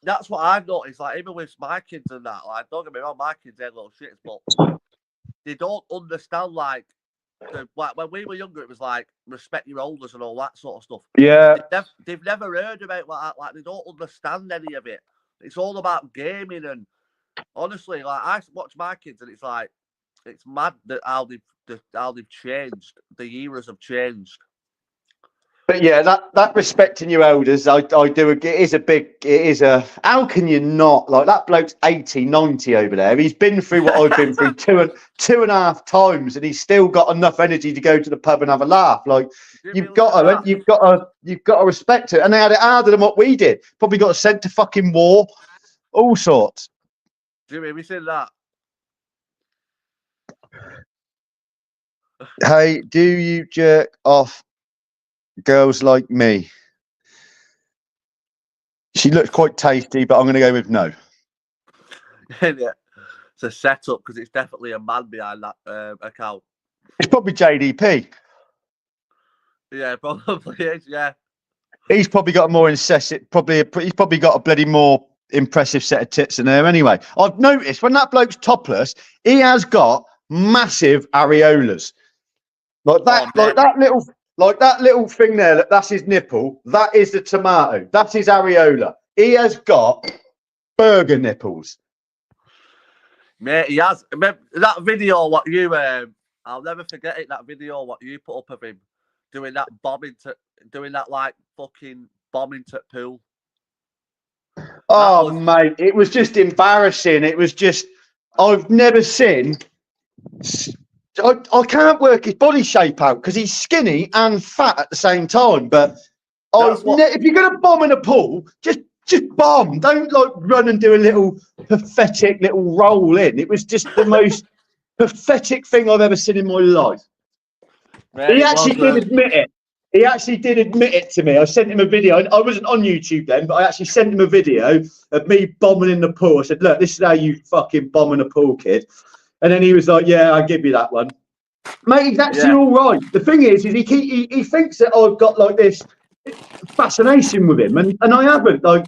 That's what I've noticed. Like even with my kids and that, like don't get me wrong, my kids are little shits, but they don't understand like when we were younger, it was like respect your elders and all that sort of stuff. Yeah, they've never heard about that. Like they don't understand any of it. It's all about gaming, and honestly, like I watch my kids, and it's mad that how they've changed. The eras have changed. but yeah, that respecting your elders, I do. It is a. How can you not? Like that bloke's 80, 90 over there. He's been through what I've been through two and a half times, and he's still got enough energy to go to the pub and have a laugh. Like you've got to respect it. And they had it harder than what we did. Probably got sent to fucking war, all sorts. Jimmy, we said that. Hey, do you jerk off girls like me? She looks quite tasty, but I'm going to go with no. Yeah. It's a setup because it's definitely a man behind that account. It's probably JDP. Yeah, probably is. Yeah. He's probably got a more incessant. He's probably got a bloody more impressive set of tits in there. Anyway, I've noticed when that bloke's topless, he has got massive areolas. Like that little thing there, that's his nipple. That is the tomato. That's his areola. He has got burger nipples. Mate, he has. Remember that video, what you, I'll never forget it, that video, what you put up of him doing that like fucking bombing to pool. Mate, it was just embarrassing. It was just, I've never seen... I can't work his body shape out because he's skinny and fat at the same time. But if you're going to bomb in a pool, just bomb. Don't like run and do a little pathetic little roll in. It was just the most pathetic thing I've ever seen in my life. He actually did admit it. He actually did admit it to me. I sent him a video. I wasn't on YouTube then, but I actually sent him a video of me bombing in the pool. I said, look, this is how you fucking bomb in a pool, kid. And then he was like, yeah, I'll give you that one. Mate, he's actually all right. The thing is he thinks that I've got like this fascination with him, and I haven't. Like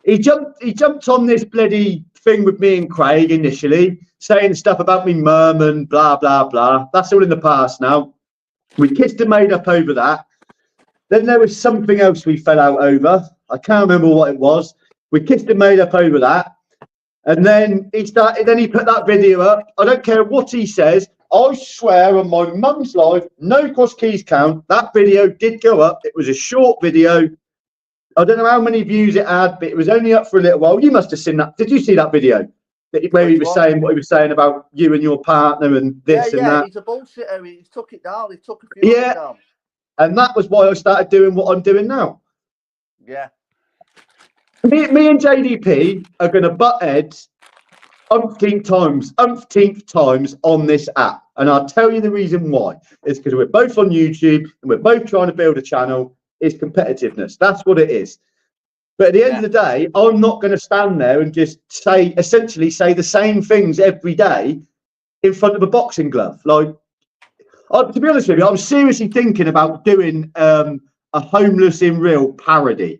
he jumped on this bloody thing with me and Craig initially, saying stuff about me mum and blah, blah, blah. That's all in the past now. We kissed and made up over that. Then there was something else we fell out over. I can't remember what it was. We kissed and made up over that. And then he put that video up. I don't care what he says. I swear on my mum's life, no cross keys count. That video did go up. It was a short video. I don't know how many views it had, but it was only up for a little while. You must have seen that. Did you see that video? Where he was saying what he was saying about you and your partner and this and that. Yeah, he's a bullshitter. He took it down. He took a few of it down. And that was why I started doing what I'm doing now. Yeah. Me and JDP are going to butt heads umpteenth times on this app. And I'll tell you the reason why. It's because we're both on YouTube and we're both trying to build a channel. It's competitiveness. That's what it is. But at the end of the day, I'm not going to stand there and just essentially say the same things every day in front of a boxing glove. Like, to be honest with you, I'm seriously thinking about doing a Homeless in Real parody.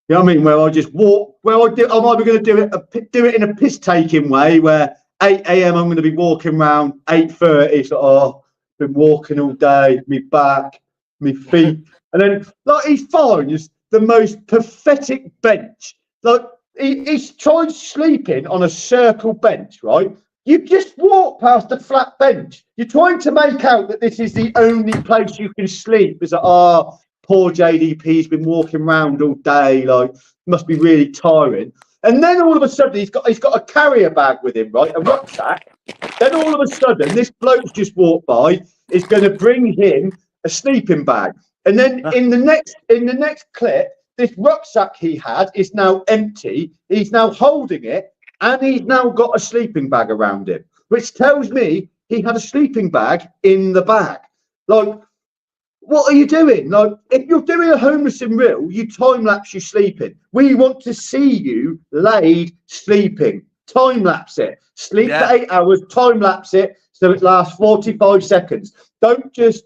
You know what I mean? Where I just walk. I'm either going to do it in a piss-taking way, where 8 a.m. I'm going to be walking around 8:30. Been walking all day, me back, me feet, and then like he's fine. Just the most pathetic bench. Like he's tried sleeping on a circle bench, right? You just walk past a flat bench. You're trying to make out that this is the only place you can sleep. It's like, oh, poor JDP's been walking around all day, like must be really tiring. And then all of a sudden he's got a carrier bag with him, right? A rucksack. Then all of a sudden this bloke's just walked by, is going to bring him a sleeping bag. And then in the next clip, this rucksack he had is now empty. He's now holding it, and he's now got a sleeping bag around him, which tells me he had a sleeping bag in the bag. Like, what are you doing? Like, if you're doing a homeless in real, you time lapse you sleeping. We want to see you laid sleeping. Time lapse it. Sleep for 8 hours. Time lapse it so it lasts 45 seconds. Don't just,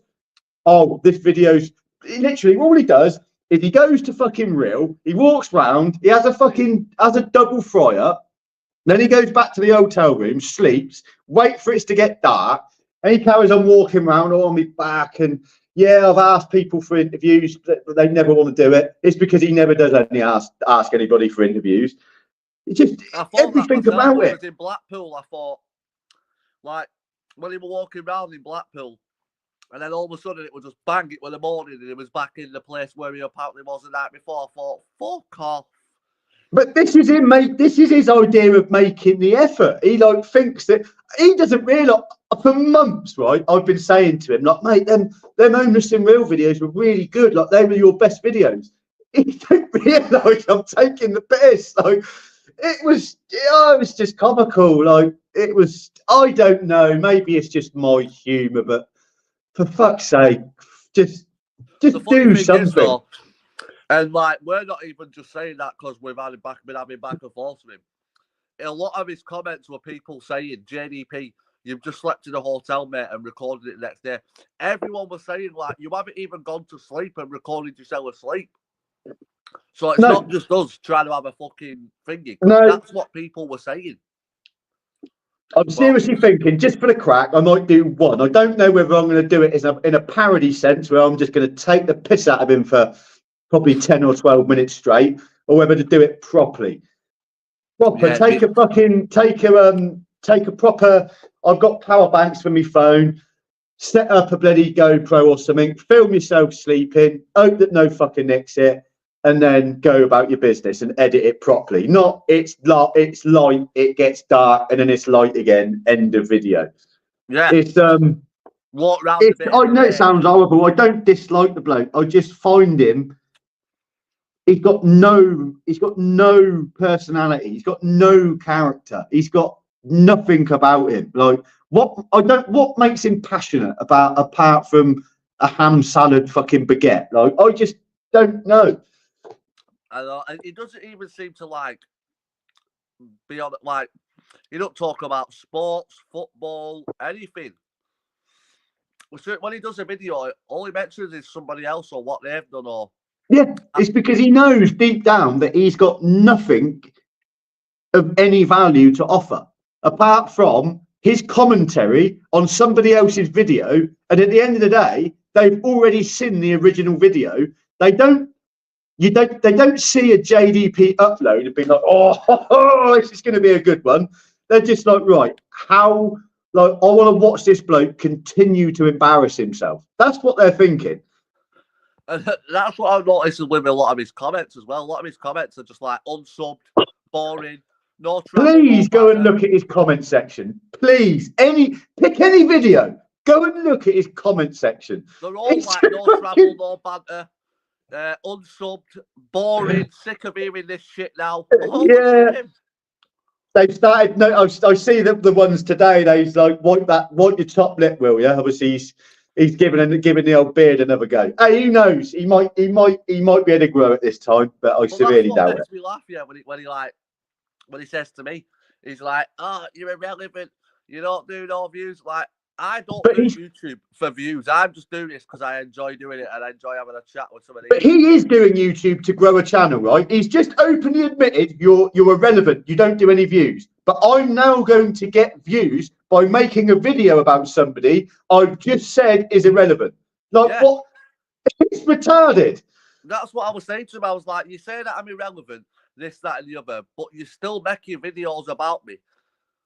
oh, this video's literally all he does is he goes to fucking real. He walks round. He has a double fryer. Then he goes back to the hotel room, sleeps, wait for it to get dark, and he carries on walking around on my back. And yeah, I've asked people for interviews, but they never want to do it. It's because he never does any ask anybody for interviews. It's just everything about when it. I was in Blackpool, I thought, like, when he was walking around in Blackpool, and then all of a sudden it was just bang, it was the morning, and he was back in the place where he apparently was the night before. I thought, fuck off. But this is him, mate. This is his idea of making the effort. He like thinks that he doesn't realise. For months, right? I've been saying to him, like, mate, them homeless in real videos were really good. Like, they were your best videos. He don't realise I'm taking the piss. Like, it was just comical. Like, it was. I don't know. Maybe it's just my humour, but for fuck's sake, just do something. And like, we're not even just saying that because we've been having back and forth with him. A lot of his comments were people saying, JDP, you've just slept in a hotel, mate, and recorded it the next day. Everyone was saying, like, you haven't even gone to sleep and recorded yourself asleep. So it's not just us trying to have a fucking thingy. That's what people were saying. I'm seriously thinking, just for the crack, I might do one. I don't know whether I'm going to do it in a parody sense, where I'm just going to take the piss out of him for probably 10 or 12 minutes straight, or whether to do it properly. Take a proper. I've got power banks for my phone. Set up a bloody GoPro or something. Film yourself sleeping. Hope that no fucking nicks it, and then go about your business and edit it properly. Not it's light, it gets dark, and then it's light again. End of video. Yeah. It's walk round. I know it sounds horrible. I don't dislike the bloke. I just find him. He's got no personality. He's got no character. He's got nothing about him. Like what makes him passionate apart from a ham salad fucking baguette? Like, I just don't know. I know, and he doesn't even seem to like be on like. He don't talk about sports, football, anything. When he does a video, all he mentions is somebody else or what they've done. Or yeah, it's because he knows deep down that he's got nothing of any value to offer apart from his commentary on somebody else's video. And at the end of the day, they've already seen the original video. They don't see a JDP upload and be like, oh, this is going to be a good one. They're just like, right, how? Like, I want to watch this bloke continue to embarrass himself. That's what they're thinking. And that's what I've noticed with a lot of his comments as well. A lot of his comments are just like unsubbed, boring, no travel. Please go and look at his comment section. Please, pick any video. Go and look at his comment section. They're all like no travel, no banter, unsubbed, boring, sick of hearing this shit now. Yeah. They've started. No, I see the ones today. They's like, wipe your top lip, will you? Obviously, he's giving the old beard another go. Hey, who knows? He might be able to grow at this time, but I severely doubt it. Makes me laugh, yeah, when he says to me, he's like, "Oh, you're irrelevant. You don't do no views." Like, I don't do YouTube for views. I'm just doing this because I enjoy doing it and I enjoy having a chat with somebody. But he is doing YouTube to grow a channel, right? He's just openly admitted you're irrelevant. You don't do any views. But I'm now going to get views by making a video about somebody I've just said is irrelevant. Like, what? It's retarded. That's what I was saying to him. I was like, you say that I'm irrelevant, this, that, and the other, but you're still making videos about me.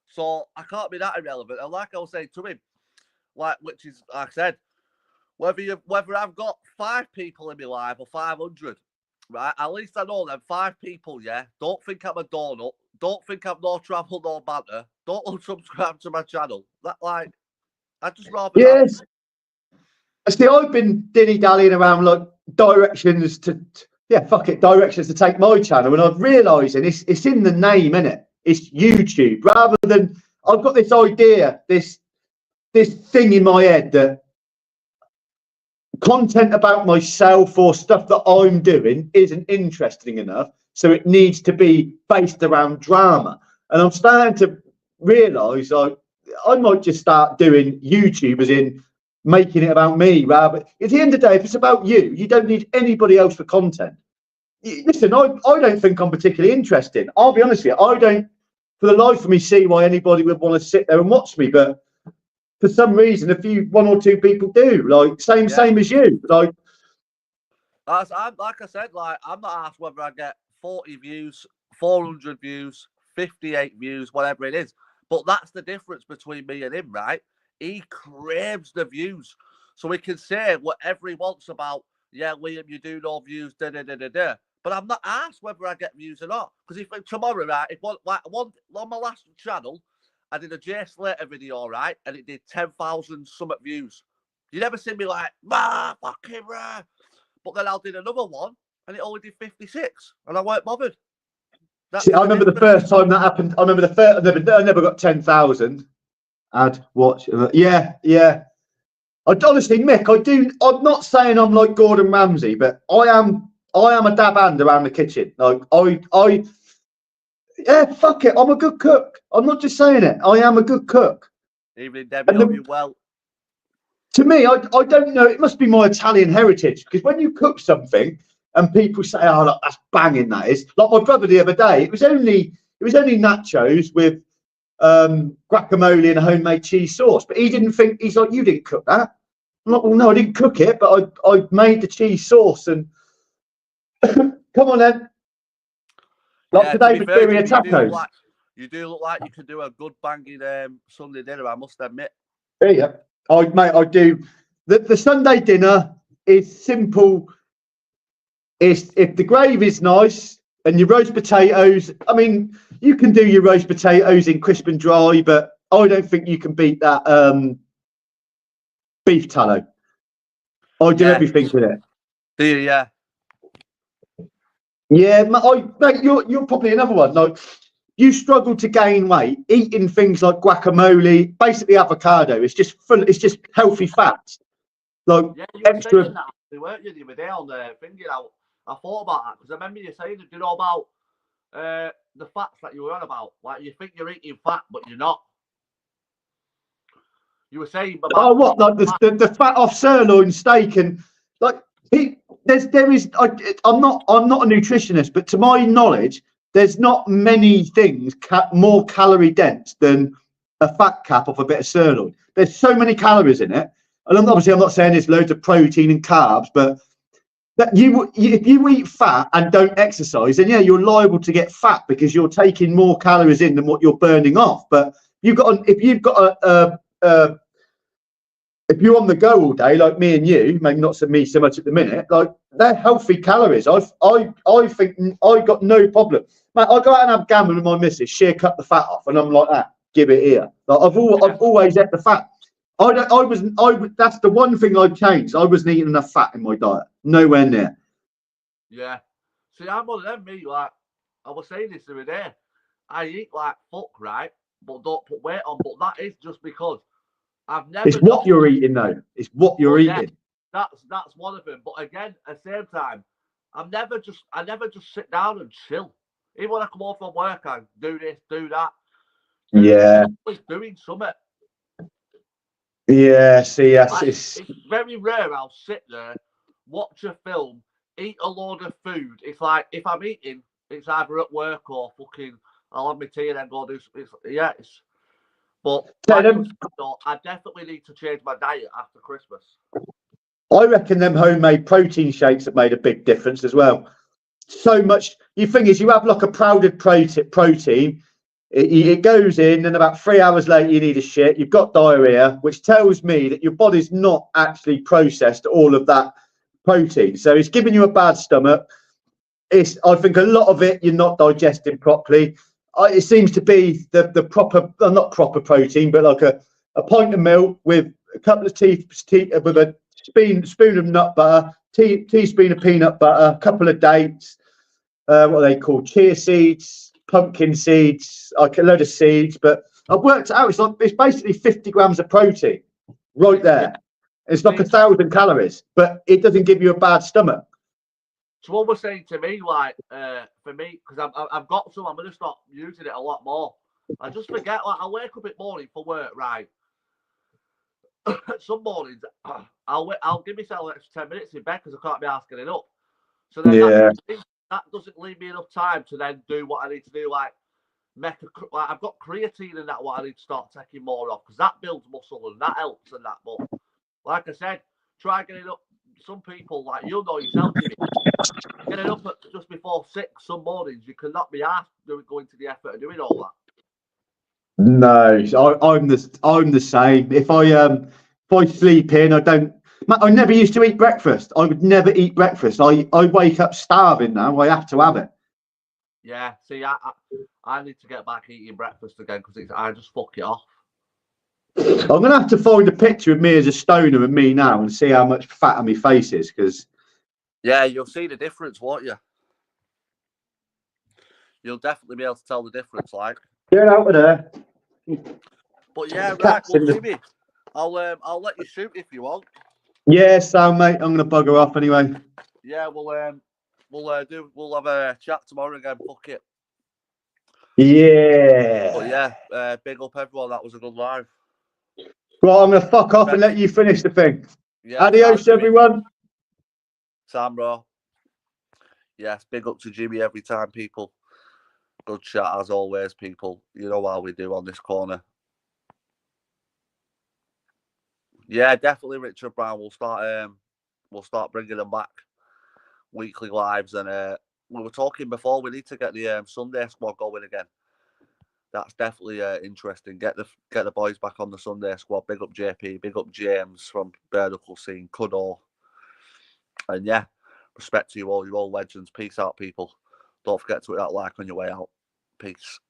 So I can't be that irrelevant. And like I was saying to him, like, which is, like I said, whether I've got 5 people in my life or 500, right? At least I know them 5 people, yeah. Don't think I'm a donut. Don't think I'm no travel, no banter. Don't unsubscribe to my channel. That, like, I just rather yes. See, I've been dilly-dallying around like directions to directions to take my channel, and I'm realising it's in the name, innit? It's YouTube, rather than I've got this idea, this thing in my head that content about myself or stuff that I'm doing isn't interesting enough, so it needs to be based around drama. And I'm starting to realise I might just start doing YouTube as in making it about me, rather. At the end of the day, if it's about you, you don't need anybody else for content. Listen, I don't think I'm particularly interesting. I'll be honest with you, I don't for the life of me see why anybody would want to sit there and watch me, but for some reason, one or two people do. Like same as you. Like like I said, like I'm not asked whether I get 40 views, 400 views, 58 views, whatever it is. But that's the difference between me and him, right? He craves the views, so he can say whatever he wants about. Yeah, Liam, you do no views, da da da da da. But I'm not asked whether I get views or not, because if tomorrow, right, if one on my last channel, I did a Jay Slater video, right, and it did 10,000 something views. You never see me like, fucking rah. But then I did another one, and it only did 56, and I weren't bothered. See, I remember the first time that happened. I remember the first. I never got 10,000 ad watch. Yeah. Honestly, Mick, I do. I'm not saying I'm like Gordon Ramsay, but I am a dab hand around the kitchen. Like yeah, fuck it. I'm a good cook. I'm not just saying it. I am a good cook. Evening, Debbie. Hope you well. To me, I don't know. It must be my Italian heritage, because when you cook something and people say, "Oh, look, that's banging," that is. Like my brother the other day, it was only nachos with guacamole and a homemade cheese sauce, but he didn't think. He's like, "You didn't cook that." I'm like, "Well, no, I didn't cook it, but I made the cheese sauce." And come on then. Like today with birria tacos. You do look like you could do a good banging Sunday dinner, I must admit. Yeah, I do. The Sunday dinner is simple. If the gravy's nice and your roast potatoes, I mean, you can do your roast potatoes in crisp and dry, but I don't think you can beat that beef tallow. I do everything with it. Do you? Yeah. Yeah, mate, you're probably another one. Like, you struggle to gain weight eating things like guacamole, basically avocado. It's just it's healthy fats. Like you were saying that, weren't you, the other day on the thing? You know, I thought about that because I remember you saying, you know, about the fats that you were on about. Like, you think you're eating fat, but you're not. You were saying about like the fat off sirloin steak, and like I'm not a nutritionist, but to my knowledge, there's not many things more calorie dense than a fat cap off a bit of sirloin. There's so many calories in it, and obviously I'm not saying there's loads of protein and carbs, but that if you eat fat and don't exercise, then yeah, you're liable to get fat because you're taking more calories in than what you're burning off. But if you're on the go all day, like me and you, maybe not me so much at the minute, like they're healthy calories. I think I got no problem. Mate, I go out and have gammon with my missus, she'll cut the fat off, and I'm like that. Give it here. Like I've always ate the fat. That's the one thing I've changed. I wasn't eating enough fat in my diet. Nowhere near. Yeah. See, I'm one of them, me. Like I was saying this the other day. I eat like fuck, right? But don't put weight on. But that is just because I've never. It's what you're eating, though. It's what you're eating. That's one of them. But again, at the same time, I never just sit down and chill. Even when I come home from work, I do this, do that. Yeah. I'm always doing something. Yeah, see, yes, it's very rare I'll sit there, watch a film, eat a load of food. It's like if I'm eating, it's either at work or fucking I'll have my tea and then go do something. But I definitely need to change my diet after Christmas. I reckon them homemade protein shakes have made a big difference as well. so much. The thing is, you have like a powdered protein. It goes in, and about 3 hours later, you need a shit. You've got diarrhea, which tells me that your body's not actually processed all of that protein. So it's giving you a bad stomach. I think a lot of it you're not digesting properly. It seems to be the proper, not proper protein, but like a pint of milk with a couple of with a spoon of nut butter, teaspoon of peanut butter, a couple of dates. What are they called? Chia seeds, pumpkin seeds, like a load of seeds. But I've worked out it's basically 50 grams of protein right there. It's like 1,000 calories, but it doesn't give you a bad stomach. Someone was saying to me, like, for me, because I've got some, I'm going to start using it a lot more. I just forget, like, I wake up in the morning for work, right? Some mornings, I'll give myself an extra 10 minutes in bed because I can't be asking it up. So then that doesn't leave me enough time to then do what I need to do, like I've got creatine and that what I need to start taking more of because that builds muscle and that helps and that. But like I said, try getting up. Some people, like you'll know yourself, Jimmy, getting up at just before 6 some mornings, you cannot be asked going to the effort of doing all that. No, I'm the same. If I sleep in, I never used to eat breakfast. I would never eat breakfast. I wake up starving now. I have to have it. Yeah, see, I need to get back eating breakfast again because I just fuck it off. I'm gonna have to find a picture of me as a stoner and me now and see how much fat on my face is because. Yeah, you'll see the difference, won't you? You'll definitely be able to tell the difference, like. Get out of there. But yeah, right. Well, Jimmy, I'll let you shoot if you want. Yeah, sound mate. I'm gonna bugger off anyway. Yeah, we'll have a chat tomorrow again. Fuck it. Yeah. But yeah, big up everyone. That was a good live. Well, I'm gonna fuck off and let you finish the thing. Yeah, adios, everyone. Sam, bro. Yes, big up to Jimmy every time, people. Good chat as always, people. You know how we do on this corner. Yeah, definitely, Richard Brown. We'll start bringing them back weekly lives, and we were talking before. We need to get the Sunday squad going again. That's definitely interesting. Get the boys back on the Sunday squad. Big up JP, big up James from Vertical Scene, Cuddle, and yeah, respect to you all legends. Peace out, people. Don't forget to hit that like on your way out. Peace.